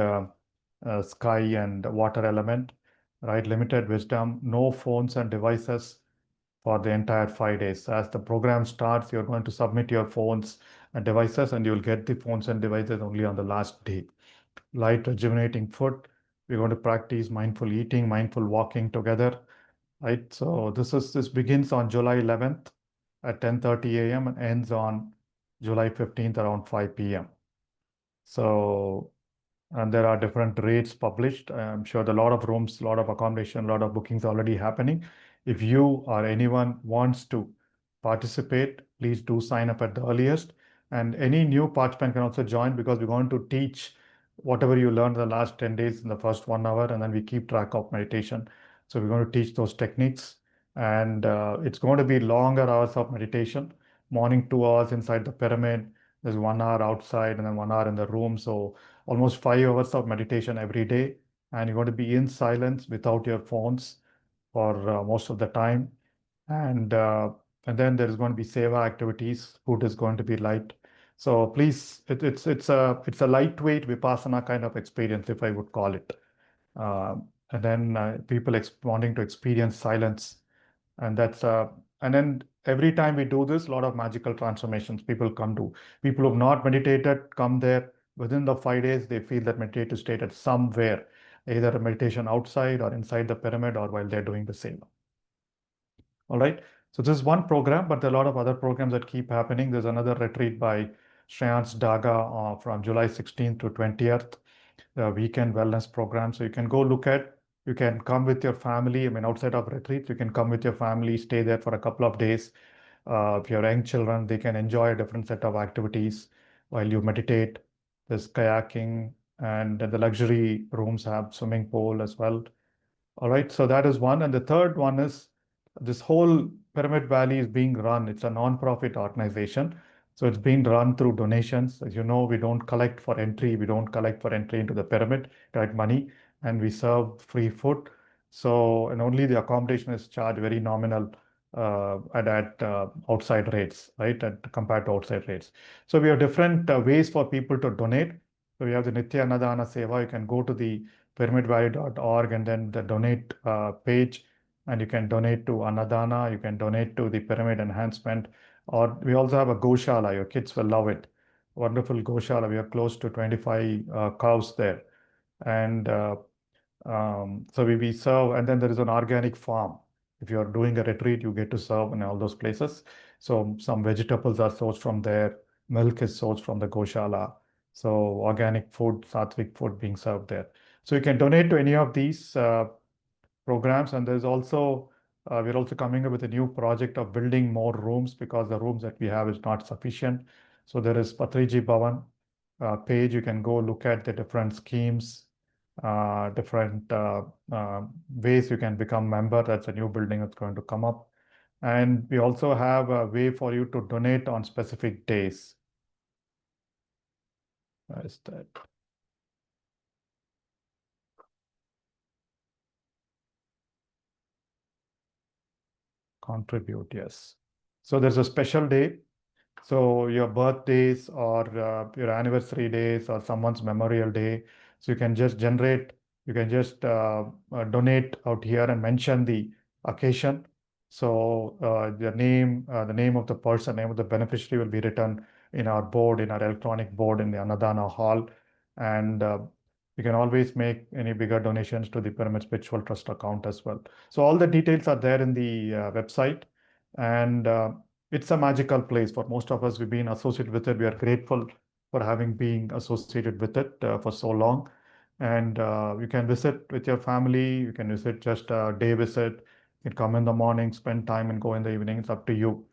sky and water element, right? Limited wisdom, no phones and devices for the entire 5 days. As the program starts, you're going to submit your phones and devices, and you'll get the phones and devices only on the last day. Light rejuvenating food. We're going to practice mindful eating, mindful walking together, right? So this begins on July 11th at 10:30 a.m. and ends on July 15th around 5 p.m. So and there are different rates published. I'm sure there are a lot of rooms, a lot of accommodation, a lot of bookings already happening. If you or anyone wants to participate, please do sign up at the earliest. And any new participant can also join because we're going to teach whatever you learned the last 10 days in the first 1 hour, and then we keep track of meditation. So we're going to teach those techniques. And it's going to be longer hours of meditation, morning 2 hours inside the pyramid. There's 1 hour outside and then 1 hour in the room. So almost 5 hours of meditation every day, and you're going to be in silence without your phones for most of the time. And then there is going to be seva activities. Food is going to be light. So please, it's a lightweight vipassana kind of experience, if I would call it. And then people wanting to experience silence, and then every time we do this, a lot of magical transformations people come to. People who've not meditated come there, Within the 5 days, they feel that meditative state at somewhere, either a meditation outside or inside the pyramid or while they're doing the same. All right. So this is one program, but there are a lot of other programs that keep happening. There's another retreat by Shreyans Daga from July 16th to 20th, the weekend wellness program. So you can go look at, you can come with your family. I mean, outside of retreats, you can come with your family, stay there for a couple of days. If you have young children, they can enjoy a different set of activities while you meditate. There's kayaking, and the luxury rooms have swimming pool as well. All right, so that is one. And the third one is this whole Pyramid Valley is being run. It's a non-profit organization. So it's being run through donations. As you know, we don't collect for entry. We don't collect for entry into the pyramid, collect money, and we serve free food. So, and only the accommodation is charged very nominal at outside rates, right? Compared to outside rates. So we have different ways for people to donate. So we have the Nitya Annadana Seva. You can go to the pyramidvalley.org and then the donate page, and you can donate to Annadana, you can donate to the pyramid enhancement, or we also have a Goshala. Your kids will love it. Wonderful Goshala. We have close to 25 cows there. And so we serve, and then there is an organic farm. If you're doing a retreat, you get to serve in all those places. So some vegetables are sourced from there, milk is sourced from the Goshala. So organic food, sattvic food being served there. So you can donate to any of these programs. And there's also, we're also coming up with a new project of building more rooms because the rooms that we have is not sufficient. So there is Patriji Bhavan page. You can go look at the different schemes, different ways you can become member. That's a new building that's going to come up. And we also have a way for you to donate on specific days. Where is that? Contribute, yes. So there's a special day. So your birthdays or your anniversary days or someone's memorial day. So you can just generate, you can just donate out here and mention the occasion. So the name of the person, name of the beneficiary will be written in our board, in our electronic board in the Annadana hall. And you can always make any bigger donations to the Pyramid Spiritual Trust account as well. So all the details are there in the website. And it's a magical place for most of us. We've been associated with it. We are grateful for having been associated with it for so long. And you can visit with your family. You can visit just a day visit. You can come in the morning, spend time, and go in the evening. It's up to you.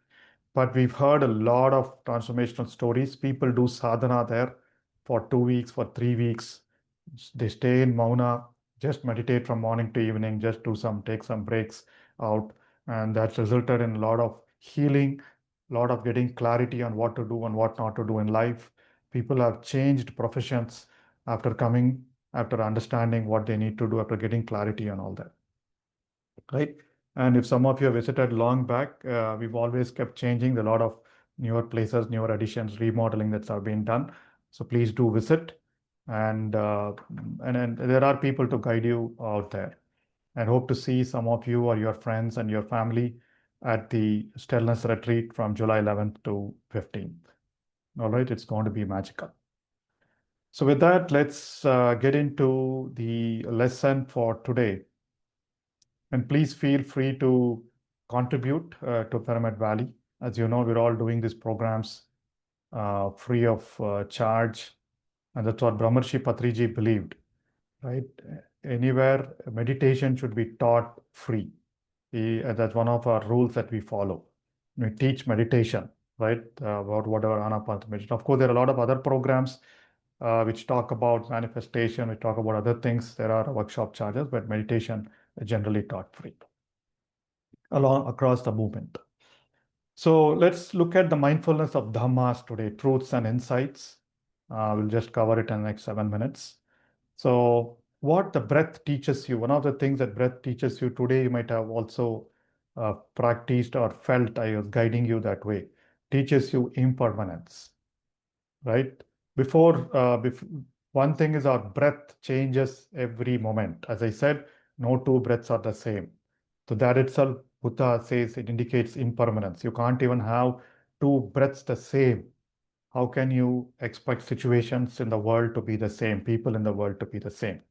But we've heard a lot of transformational stories. People do sadhana there for 2 weeks, for 3 weeks. They stay in Mauna, just meditate from morning to evening, just take some breaks out. And that's resulted in a lot of healing, a lot of getting clarity on what to do and what not to do in life. People have changed professions after coming, after understanding what they need to do, after getting clarity on all that. Right? And if some of you have visited long back, we've always kept changing a lot of newer places, newer additions, remodeling that's been done. So please do visit. And there are people to guide you out there. And hope to see some of you or your friends and your family at the Stillness Retreat from July 11th to 15th. All right, it's going to be magical. So with that, let's get into the lesson for today. And please feel free to contribute to Pyramid Valley. As you know, we're all doing these programs free of charge. And that's what Brahmarshi Patriji believed, right? Anywhere, meditation should be taught free. That's one of our rules that we follow. We teach meditation, right? About whatever Anapanasati meditation. Of course, there are a lot of other programs which talk about manifestation, we talk about other things. There are workshop charges, but meditation is generally taught free across the movement. So let's look at the mindfulness of dharmas today, truths and insights. We'll just cover it in the next 7 minutes. So what the breath teaches you, one of the things that breath teaches you today, you might have also practiced or felt I was guiding you that way, teaches you impermanence, right? One thing is our breath changes every moment. As I said, no two breaths are the same. So that itself, Buddha says, it indicates impermanence. You can't even have two breaths the same. how can you expect situations in the world to be the same, people in the world to be the same,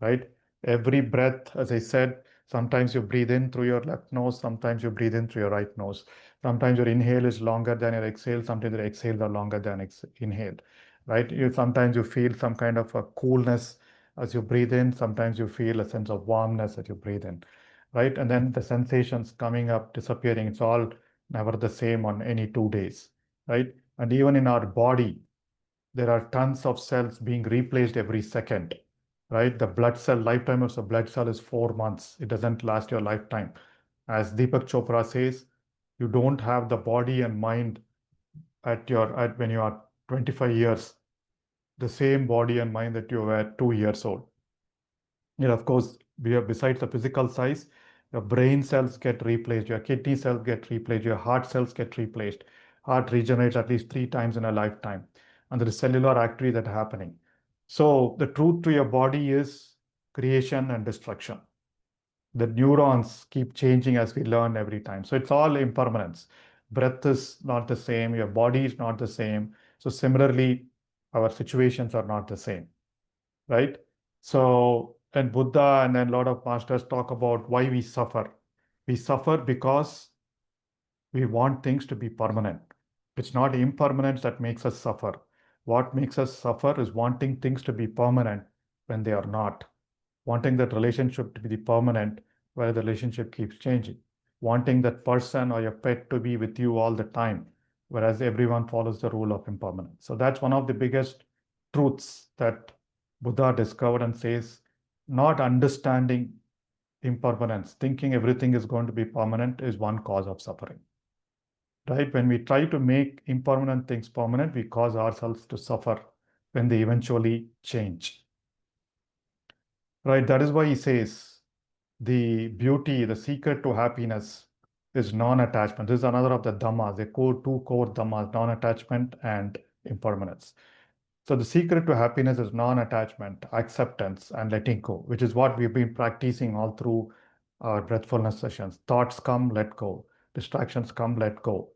right? Every breath, as I said, sometimes you breathe in through your left nose, sometimes you breathe in through your right nose. Sometimes your inhale is longer than your exhale, sometimes your exhales are longer than inhale, right? Sometimes you feel some kind of a coolness as you breathe in, sometimes you feel a sense of warmness as you breathe in, right? And then the sensations coming up, disappearing, it's all never the same on any 2 days, right? And even in our body, there are tons of cells being replaced every second, right? The blood cell lifetime of a blood cell is 4 months. It doesn't last your lifetime. As Deepak Chopra says, you don't have the body and mind at when you are 25 years, the same body and mind that you were at 2 years old. Of course, besides the physical size, your brain cells get replaced, your kidney cells get replaced, your heart cells get replaced. Heart regenerates at least 3 times in a lifetime. And there is cellular activity that happening. So the truth to your body is creation and destruction. The neurons keep changing as we learn every time. So it's all impermanence. Breath is not the same, your body is not the same. So similarly, our situations are not the same, right? So, and Buddha and then a lot of masters talk about why we suffer. We suffer because we want things to be permanent. It's not impermanence that makes us suffer. What makes us suffer is wanting things to be permanent when they are not. Wanting that relationship to be permanent where the relationship keeps changing. Wanting that person or your pet to be with you all the time, whereas everyone follows the rule of impermanence. So that's one of the biggest truths that Buddha discovered and says, not understanding impermanence, thinking everything is going to be permanent is one cause of suffering. Right? When we try to make impermanent things permanent, we cause ourselves to suffer when they eventually change. Right? That is why he says the beauty, the secret to happiness is non-attachment. This is another of the dhammas, the two core dhammas, non-attachment and impermanence. So the secret to happiness is non-attachment, acceptance, and letting go, which is what we've been practicing all through our breathfulness sessions. Thoughts come, let go. Distractions come, let go.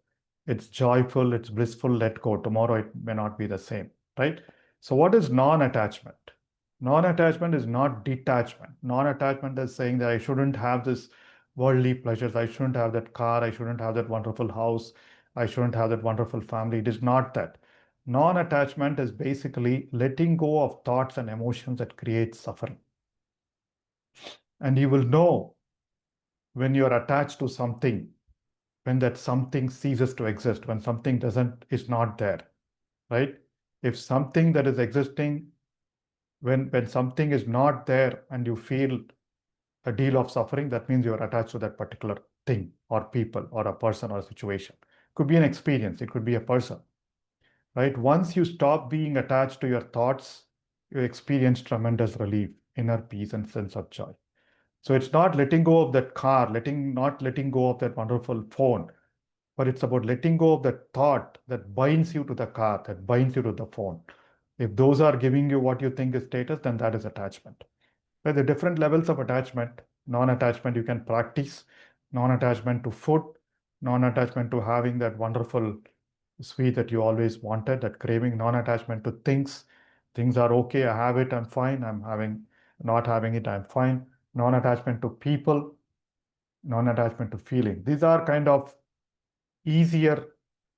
It's joyful, it's blissful, let go. Tomorrow it may not be the same, right? So what is non-attachment? Non-attachment is not detachment. Non-attachment is saying that I shouldn't have this worldly pleasures. I shouldn't have that car. I shouldn't have that wonderful house. I shouldn't have that wonderful family. It is not that. Non-attachment is basically letting go of thoughts and emotions that create suffering. And you will know when you're attached to something, when that something ceases to exist, when something is not there, right? If something that is existing, when something is not there and you feel a deal of suffering, that means you're attached to that particular thing or people or a person or a situation. It could be an experience, it could be a person, right? Once you stop being attached to your thoughts, you experience tremendous relief, inner peace, and sense of joy. So it's not letting go of that car, not letting go of that wonderful phone, but it's about letting go of that thought that binds you to the car, that binds you to the phone. If those are giving you what you think is status, then that is attachment. There are different levels of attachment. Non-attachment you can practice, non-attachment to food, non-attachment to having that wonderful sweet that you always wanted, that craving, non-attachment to things. Things are okay, I have it, I'm fine. Not having it, I'm fine. Non-attachment to people, non-attachment to feeling. These are kind of easier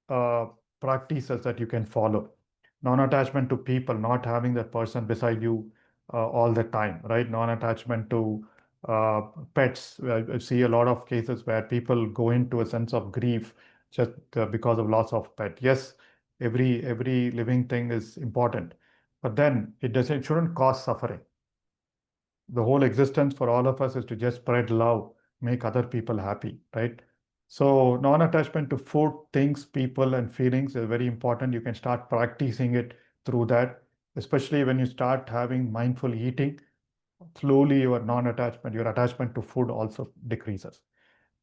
uh, practices that you can follow. Non-attachment to people, not having that person beside you all the time, right? Non-attachment to uh, pets. I see a lot of cases where people go into a sense of grief just because of loss of pet. Yes, every living thing is important, but then it shouldn't cause suffering. The whole existence for all of us is to just spread love, make other people happy, right? So non-attachment to food, things, people, and feelings is very important. You can start practicing it through that, especially when you start having mindful eating. Slowly, your attachment to food also decreases.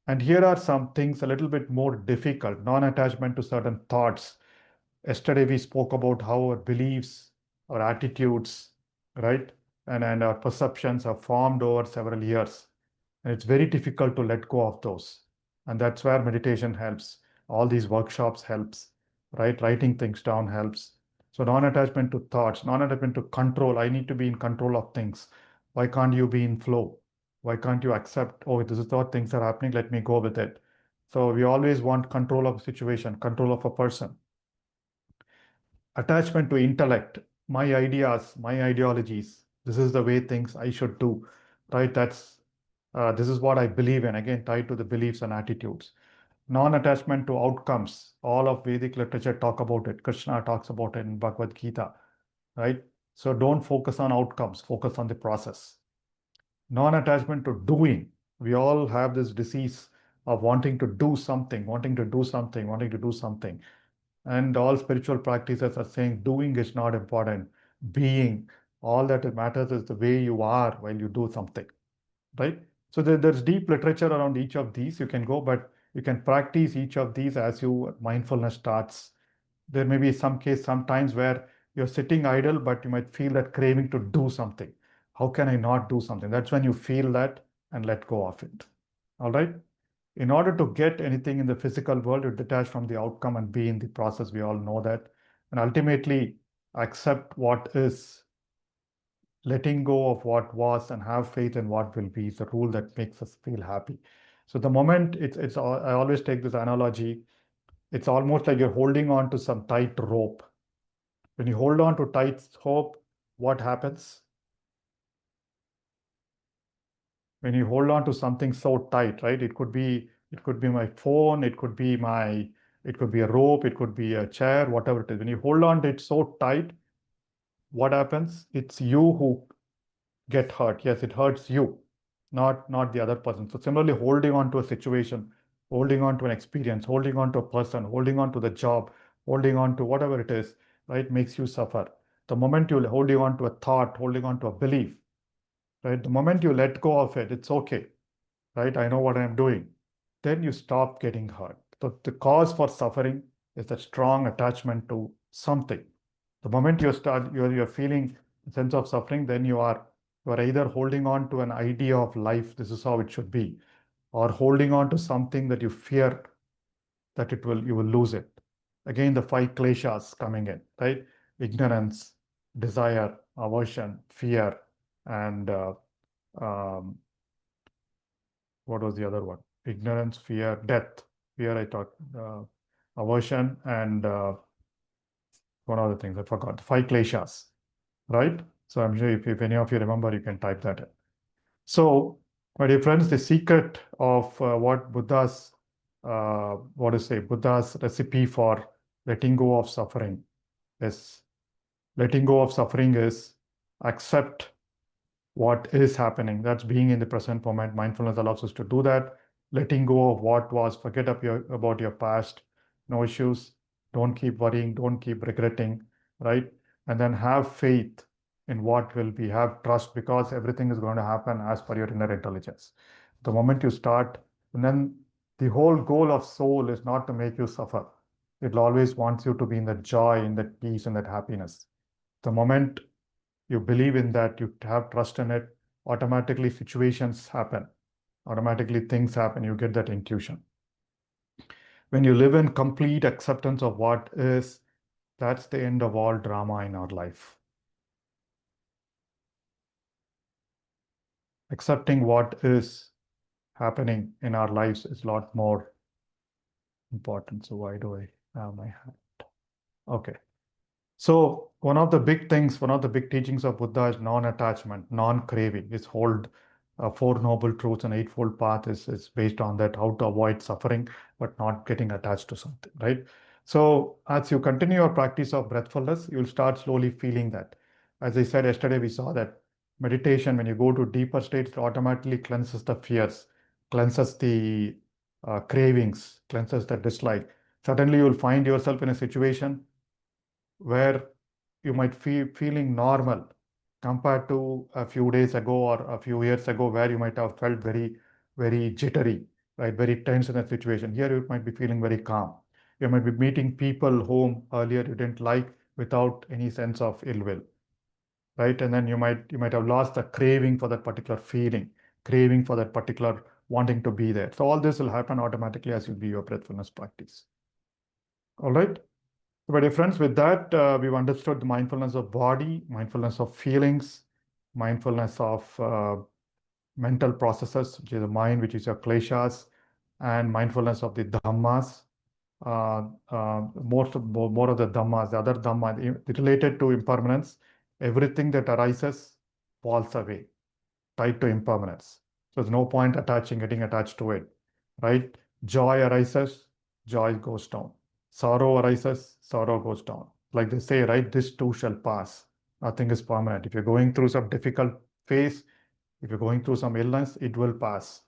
And here are some things a little bit more difficult. Non-attachment to certain thoughts. Yesterday we spoke about how our beliefs, our attitudes, right, and our perceptions are formed over several years. And it's very difficult to let go of those. And that's where meditation helps. All these workshops helps. right? Writing things down helps. So non-attachment to thoughts, non-attachment to control. I need to be in control of things. Why can't you be in flow? Why can't you accept, oh, this is what things are happening, let me go with it. So we always want control of a situation, control of a person. Attachment to intellect, my ideas, my ideologies. This is the way things I should do, right? This is what I believe in. Again, tied to the beliefs and attitudes. Non-attachment to outcomes. All of Vedic literature talk about it. Krishna talks about it in Bhagavad Gita, right? So don't focus on outcomes, focus on the process. Non-attachment to doing. We all have this disease of wanting to do something, wanting to do something, wanting to do something. And all spiritual practices are saying doing is not important. Being, all that matters is the way you are while you do something, right? So there's deep literature around each of these. You can go, but you can practice each of these as you mindfulness starts. There may be sometimes where you're sitting idle, but you might feel that craving to do something. How can I not do something? That's when you feel that and let go of it. All right. In order to get anything in the physical world, you detach from the outcome and be in the process. We all know that. And ultimately, accept what is, letting go of what was, and have faith in what will be is the rule that makes us feel happy. So the moment I always take this analogy, it's almost like you're holding on to some tight rope. When you hold on to tight rope, what happens? When you hold on to something so tight, right? It could be my phone, it could be a rope, it could be a chair, whatever it is. When you hold on to it so tight, what happens? It's you who get hurt. Yes, it hurts you, not the other person. So similarly, holding on to a situation, holding on to an experience, holding on to a person, holding on to the job, holding on to whatever it is, right, makes you suffer. The moment you're holding on to a thought, holding on to a belief, right, the moment you let go of it, it's okay, right? I know what I'm doing. Then you stop getting hurt. So the cause for suffering is that strong attachment to something. The moment you're feeling a sense of suffering, then you are either holding on to an idea of life, this is how it should be, or holding on to something that you fear that you will lose it. Again, the five kleshas coming in, right? Ignorance, desire, aversion, fear, and um, what was the other one? Ignorance, fear, death. Fear, I talked, aversion, and one other thing I forgot. Five kleshas, right? So I'm sure if any of you remember, you can type that in. So, my dear friends, the secret of Buddha's recipe for letting go of suffering is accept what is happening. That's being in the present moment. Mindfulness allows us to do that. Letting go of what was, forget about your past, no issues. Don't keep worrying, don't keep regretting, right? And then have faith in what will be, have trust because everything is going to happen as per your inner intelligence. The moment you start, and then the whole goal of soul is not to make you suffer. It always wants you to be in that joy, in that peace, in that happiness. The moment you believe in that, you have trust in it, automatically situations happen, automatically things happen, you get that intuition. When you live in complete acceptance of what is, that's the end of all drama in our life. Accepting what is happening in our lives is a lot more important. So why do I have my hand? Okay. So one of the big teachings of Buddha is non-attachment, non-craving. Is hold Four Noble Truths and Eightfold Path is based on that, how to avoid suffering, but not getting attached to something, right? So as you continue your practice of breathfulness, you'll start slowly feeling that. As I said yesterday, we saw that meditation, when you go to deeper states, it automatically cleanses the fears, cleanses the cravings, cleanses the dislike. Suddenly you'll find yourself in a situation where you might feel feeling normal compared to a few days ago or a few years ago where you might have felt very, very jittery, right? Very tense in a situation. Here you might be feeling very calm. You might be meeting people whom earlier you didn't like without any sense of ill will, right? And then you might have lost the craving for that particular feeling, craving for that particular wanting to be there. So all this will happen automatically as you do your breathfulness practice. All right. My dear friends, with that, we've understood the mindfulness of body, mindfulness of feelings, mindfulness of mental processes, which is the mind, which is your kleshas, and mindfulness of the dhammas. More of the dhammas, the other dhamma related to impermanence, everything that arises falls away, tied to impermanence. So there's no point getting attached to it, right? Joy arises, joy goes down. Sorrow arises, sorrow goes down. Like they say, right? This too shall pass. Nothing is permanent. If you're going through some difficult phase, if you're going through some illness, it will pass.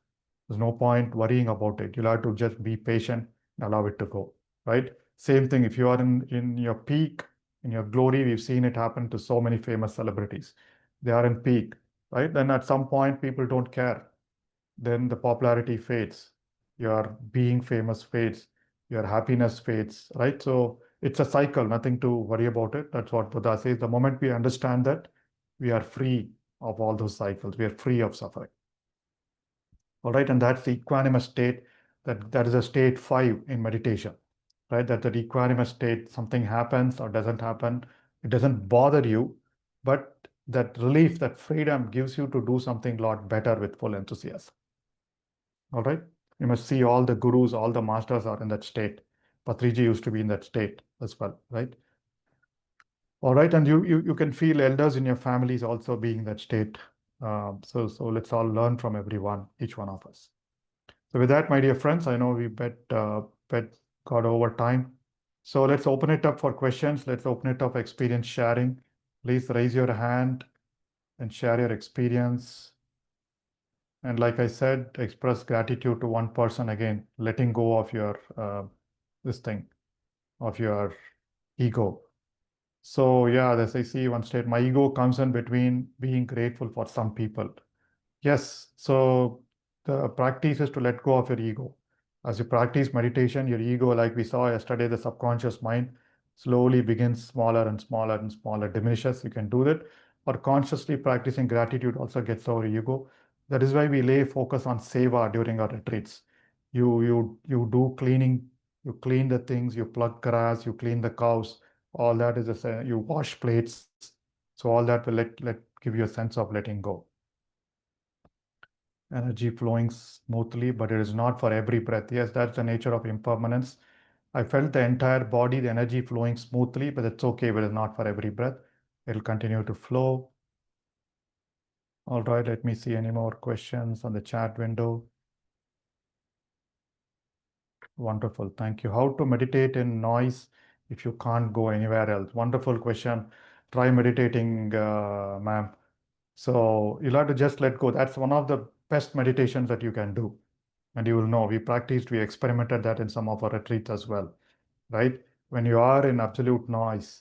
There's no point worrying about it. You'll have to just be patient and allow it to go, right? Same thing, if you are in your peak, in your glory, we've seen it happen to so many famous celebrities. They are in peak, right? Then at some point, people don't care. Then the popularity fades. Your being famous fades. Your happiness fades, right? So it's a cycle, nothing to worry about it. That's what Buddha says. The moment we understand that, we are free of all those cycles. We are free of suffering. All right, and that's the equanimous state. That is a state 5 in meditation, right? That the equanimous state, something happens or doesn't happen, it doesn't bother you, but that relief, that freedom gives you to do something a lot better with full enthusiasm. All right, you must see all the gurus, all the masters are in that state. Patriji used to be in that state as well, right? All right, and you can feel elders in your families also being in that state. So let's all learn from everyone, each one of us. So with that, my dear friends, I know we bet got over time. So let's open it up for questions. Let's open it up for experience sharing. Please raise your hand and share your experience. And like I said, express gratitude to one person again, letting go of your this thing, of your ego. So yeah, as I see one state, my ego comes in between being grateful for some people. Yes, so the practice is to let go of your ego. As you practice meditation, your ego, like we saw yesterday, the subconscious mind slowly begins smaller and smaller and smaller, diminishes. You can do that. Or consciously practicing gratitude also gets over ego. That is why we lay focus on seva during our retreats. You do cleaning, you clean the things, you pluck grass, you clean the cows. All that is you wash plates. So all that will let give you a sense of letting go. Energy flowing smoothly, but it is not for every breath. Yes, that's the nature of impermanence. I felt the entire body, the energy flowing smoothly, but it's okay, but it's not for every breath. It'll continue to flow. All right, let me see any more questions on the chat window. Wonderful, thank you. How to meditate in noise if you can't go anywhere else? Wonderful question. Try meditating, ma'am. So you'll have to just let go. That's one of the best meditations that you can do. And you will know, we experimented that in some of our retreats as well, right? When you are in absolute noise,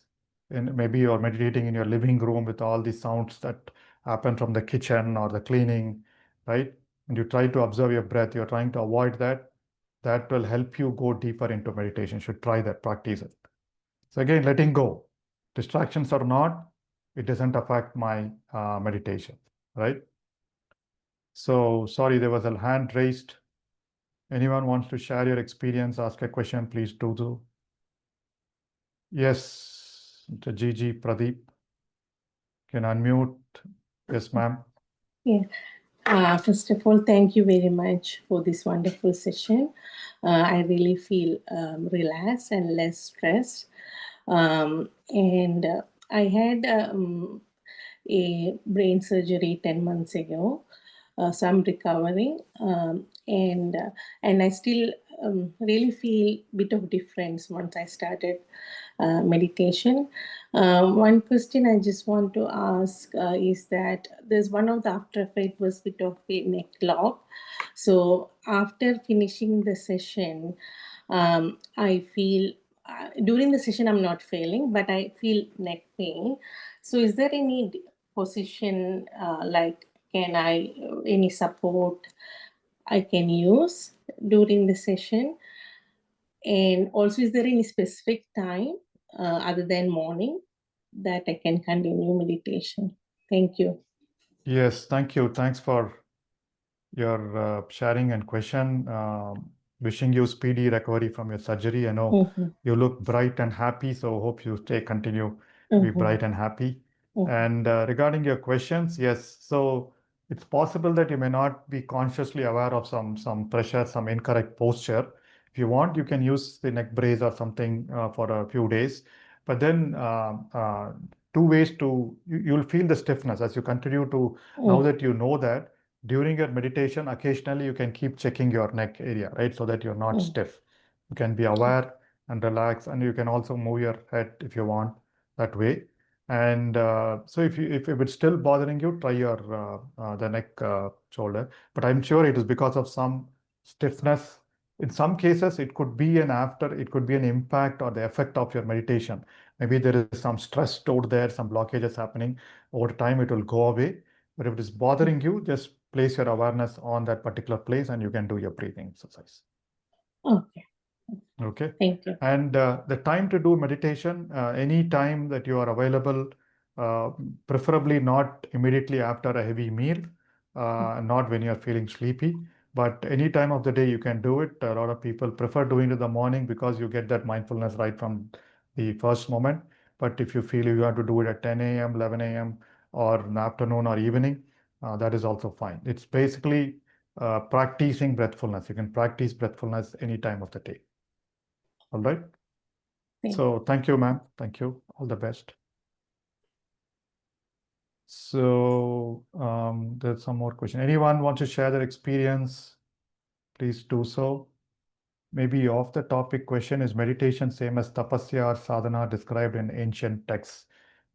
and maybe you're meditating in your living room with all the sounds that happen from the kitchen or the cleaning, right? And you try to observe your breath, you're trying to avoid that. That will help you go deeper into meditation. You should try that, practice it. So again, letting go. Distractions or not, it doesn't affect my meditation, right? So sorry, there was a hand raised. Anyone wants to share your experience, ask a question, please do so. Yes, Mr. Gigi Pradeep can unmute. Yes, ma'am. Yeah. First of all, thank you very much for this wonderful session. I really feel relaxed and less stressed. And I had a brain surgery 10 months ago. So I'm recovering, and I still really feel a bit of difference once I started meditation. One question I just want to ask is that there's one of the after effect was bit of a neck lock. So after finishing the session, I feel during the session I'm not feeling, but I feel neck pain. So is there any position like can I any support I can use during the session? And also, is there any specific time other than morning that I can continue meditation? Thank you. Yes, thank you. Thanks for your sharing and question. Wishing you speedy recovery from your surgery. I know Mhm. you look bright and happy, so hope you continue to be Mhm. bright and happy. Mhm. And regarding your questions, yes, so it's possible that you may not be consciously aware of some pressure, some incorrect posture. If you want, you can use the neck brace or something for a few days. But then two ways to you'll feel the stiffness as you continue to, now Mm. that you know that, during your meditation, occasionally you can keep checking your neck area, right? So that you're not Mm. stiff. You can be aware and relax, and you can also move your head if you want that way. And so if it's still bothering you, try your the neck shoulder. But I'm sure it is because of some stiffness. In some cases, it could be it could be an impact or the effect of your meditation. Maybe there is some stress stored there, some blockages happening. Over time, it will go away. But if it is bothering you, just place your awareness on that particular place and you can do your breathing exercise. Okay. Okay. Thank you. And the time to do meditation, any time that you are available, uh, preferably not immediately after a heavy meal, not when you're feeling sleepy, but any time of the day you can do it. A lot of people prefer doing it in the morning because you get that mindfulness right from the first moment. But if you feel you have to do it at 10 a.m., 11 a.m., or in the afternoon or evening, that is also fine. It's basically practicing breathfulness. You can practice breathfulness any time of the day. All right. Thank So thank you, ma'am. Thank you. All the best. So there's some more question. Anyone wants to share their experience? Please do so. Maybe off the topic question, is meditation same as tapasya or sadhana described in ancient texts?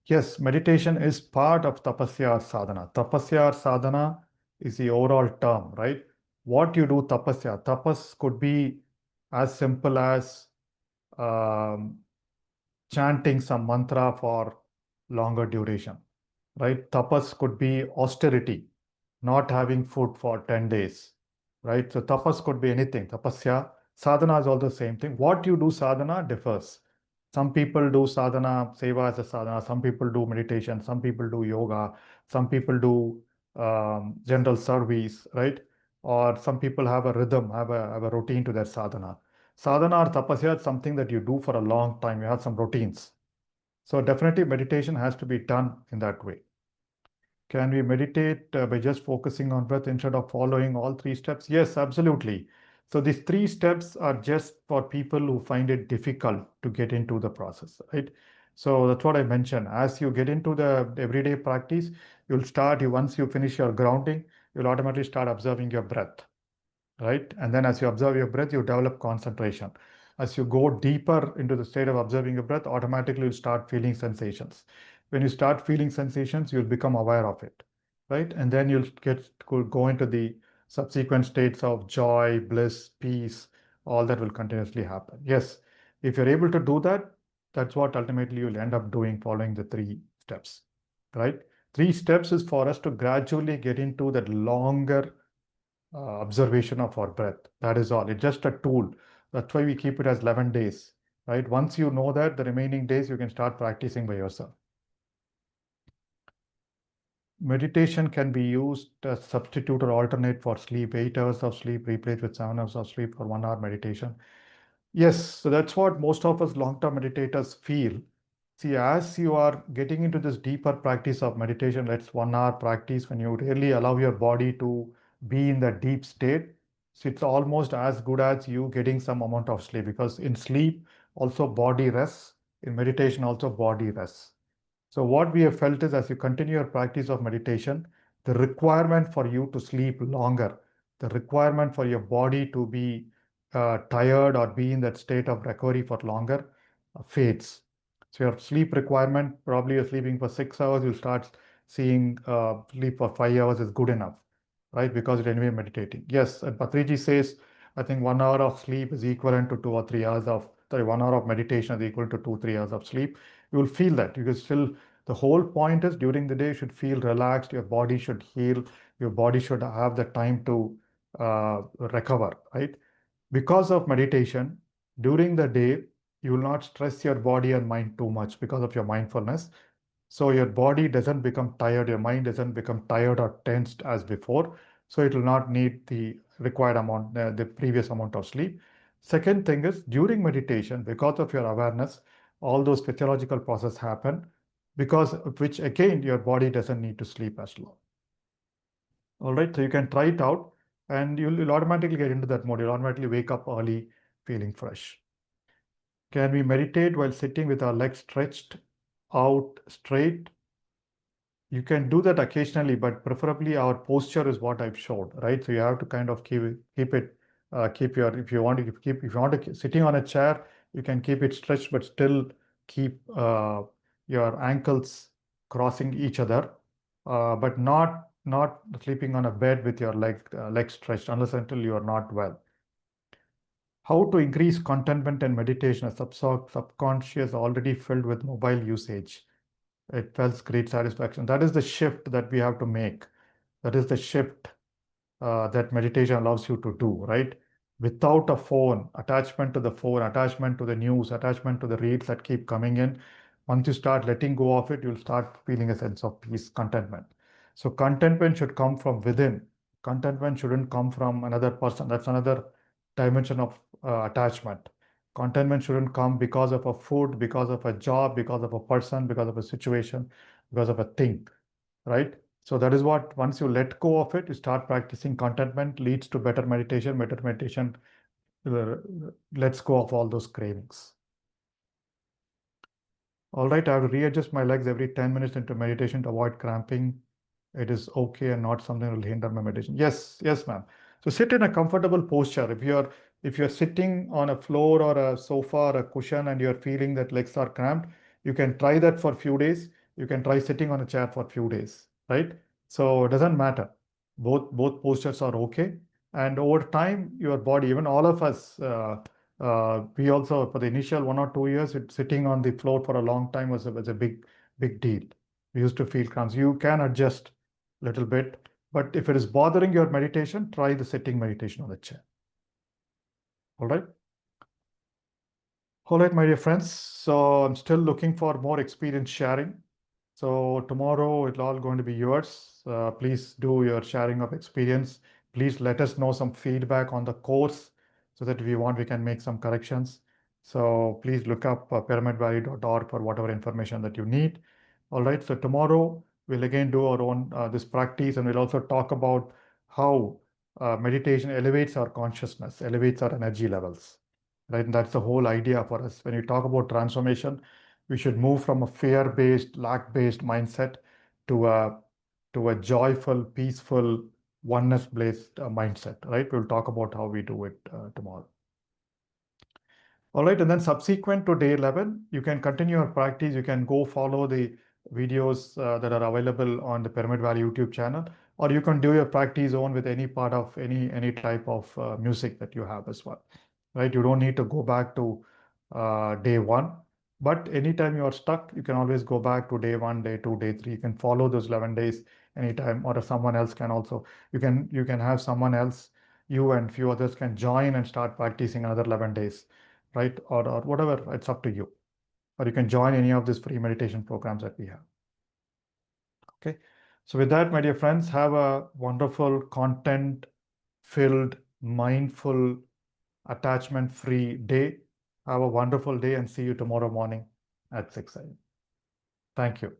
Yes, meditation is part of tapasya or sadhana. Tapasya or sadhana is the overall term, right? What you do tapasya. Tapas could be as simple as um, chanting some mantra for longer duration, right? Tapas could be austerity, not having food for 10 days, right? So tapas could be anything. Tapasya, sadhana is all the same thing. What you do sadhana differs. Some people do sadhana, seva as a sadhana. Some people do meditation. Some people do yoga. Some people do general service, right? Or some people have a rhythm, have a routine to their sadhana. Sadhana or tapasya is something that you do for a long time. You have some routines. So definitely meditation has to be done in that way. Can we meditate by just focusing on breath instead of following all three steps? Yes, absolutely. So these three steps are just for people who find it difficult to get into the process, right? So that's what I mentioned. As you get into the everyday practice, once you finish your grounding, you'll automatically start observing your breath, right? And then as you observe your breath, you develop concentration. As you go deeper into the state of observing your breath, automatically you'll start feeling sensations. When you start feeling sensations, you'll become aware of it, right? And then you'll go into the subsequent states of joy, bliss, peace, all that will continuously happen. Yes, if you're able to do that, that's what ultimately you'll end up doing following the three steps, right? Three steps is for us to gradually get into that longer observation of our breath. That is all. It's just a tool. That's why we keep it as 11 days, right? Once you know that, the remaining days you can start practicing by yourself. Meditation can be used as substitute or alternate for sleep. 8 hours of sleep replaced with 7 hours of sleep for 1 hour meditation. Yes, so that's what most of us long-term meditators feel. See, as you are getting into this deeper practice of meditation, that's 1 hour practice, when you really allow your body to be in that deep state. So it's almost as good as you getting some amount of sleep, because in sleep also body rests, in meditation also body rests. So what we have felt is, as you continue your practice of meditation, the requirement for you to sleep longer, the requirement for your body to be tired or be in that state of recovery for longer fades. So your sleep requirement, probably you're sleeping for 6 hours, you'll start seeing sleep for 5 hours is good enough, right? Because you're anyway meditating. Yes, and Patriji says, I think 1 hour of sleep is equivalent to 2 or 3 hours of, sorry, 1 hour of meditation is equal to 2, 3 hours of sleep. You will feel that. You can still, the whole point is during the day you should feel relaxed, your body should heal, your body should have the time to recover, right? Because of meditation, during the day, you will not stress your body and mind too much because of your mindfulness. So your body doesn't become tired, your mind doesn't become tired or tensed as before. So it will not need the required amount, the previous amount of sleep. Second thing is during meditation, because of your awareness, all those physiological processes happen, because of which again your body doesn't need to sleep as long. All right, so you can try it out and you'll automatically get into that mode. You'll automatically wake up early feeling fresh. Can we meditate while sitting with our legs stretched out straight? You can do that occasionally, but preferably our posture is what I've showed, right? So you have to kind of keep it, keep your, if you want to keep, if you want to sitting on a chair, you can keep it stretched, but still keep your ankles crossing each other, but not sleeping on a bed with your legs stretched unless until you are not well. How to increase contentment and meditation? A subconscious already filled with mobile usage. It felt great satisfaction. That is the shift that we have to make. That is the shift that meditation allows you to do, right? Without a phone, attachment to the phone, attachment to the news, attachment to the reads that keep coming in. Once you start letting go of it, you'll start feeling a sense of peace, contentment. So contentment should come from within. Contentment shouldn't come from another person. That's another dimension of attachment. Contentment shouldn't come because of a food, because of a job, because of a person, because of a situation, because of a thing, right? So that is what, once you let go of it, you start practicing contentment, leads to better meditation. Better meditation lets go of all those cravings. All right, I have to readjust my legs every 10 minutes into meditation to avoid cramping. It is okay and not something that will hinder my meditation. Yes, yes, ma'am. So sit in a comfortable posture. If you're sitting on a floor or a sofa or a cushion and you're feeling that legs are cramped, you can try that for a few days. You can try sitting on a chair for a few days, right? So it doesn't matter. Both postures are okay. And over time, your body, even all of us, we also, for the initial 1 or 2 years, sitting on the floor for a long time was a big deal. We used to feel cramps. You can adjust a little bit, but if it is bothering your meditation, try the sitting meditation on the chair. All right. All right, my dear friends. So I'm still looking for more experience sharing. So tomorrow it's all going to be yours. Please do your sharing of experience. Please let us know some feedback on the course so that if you want, we can make some corrections. So please look up pyramidvalley.org for whatever information that you need. All right. So tomorrow we'll again do our own this practice, and we'll also talk about how meditation elevates our consciousness, elevates our energy levels. Right. And that's the whole idea for us. When you talk about transformation, we should move from a fear-based, lack-based mindset to a joyful, peaceful, oneness-based mindset, right? We'll talk about how we do it tomorrow. All right, and then subsequent to day 11, you can continue your practice. You can go follow the videos that are available on the Pyramid Valley YouTube channel, or you can do your practice on with any part of any type of music that you have as well, right? You don't need to go back to day 1, but anytime you are stuck, you can always go back to day 1, day 2, day 3. You can follow those 11 days anytime, or if someone else can also, you can have someone else, you and few others can join and start practicing another 11 days, right? Or whatever, it's up to you. Or you can join any of these free meditation programs that we have. Okay. So with that, my dear friends, have a wonderful content-filled, mindful, attachment-free day. Have a wonderful day and see you tomorrow morning at 6 a.m. Thank you.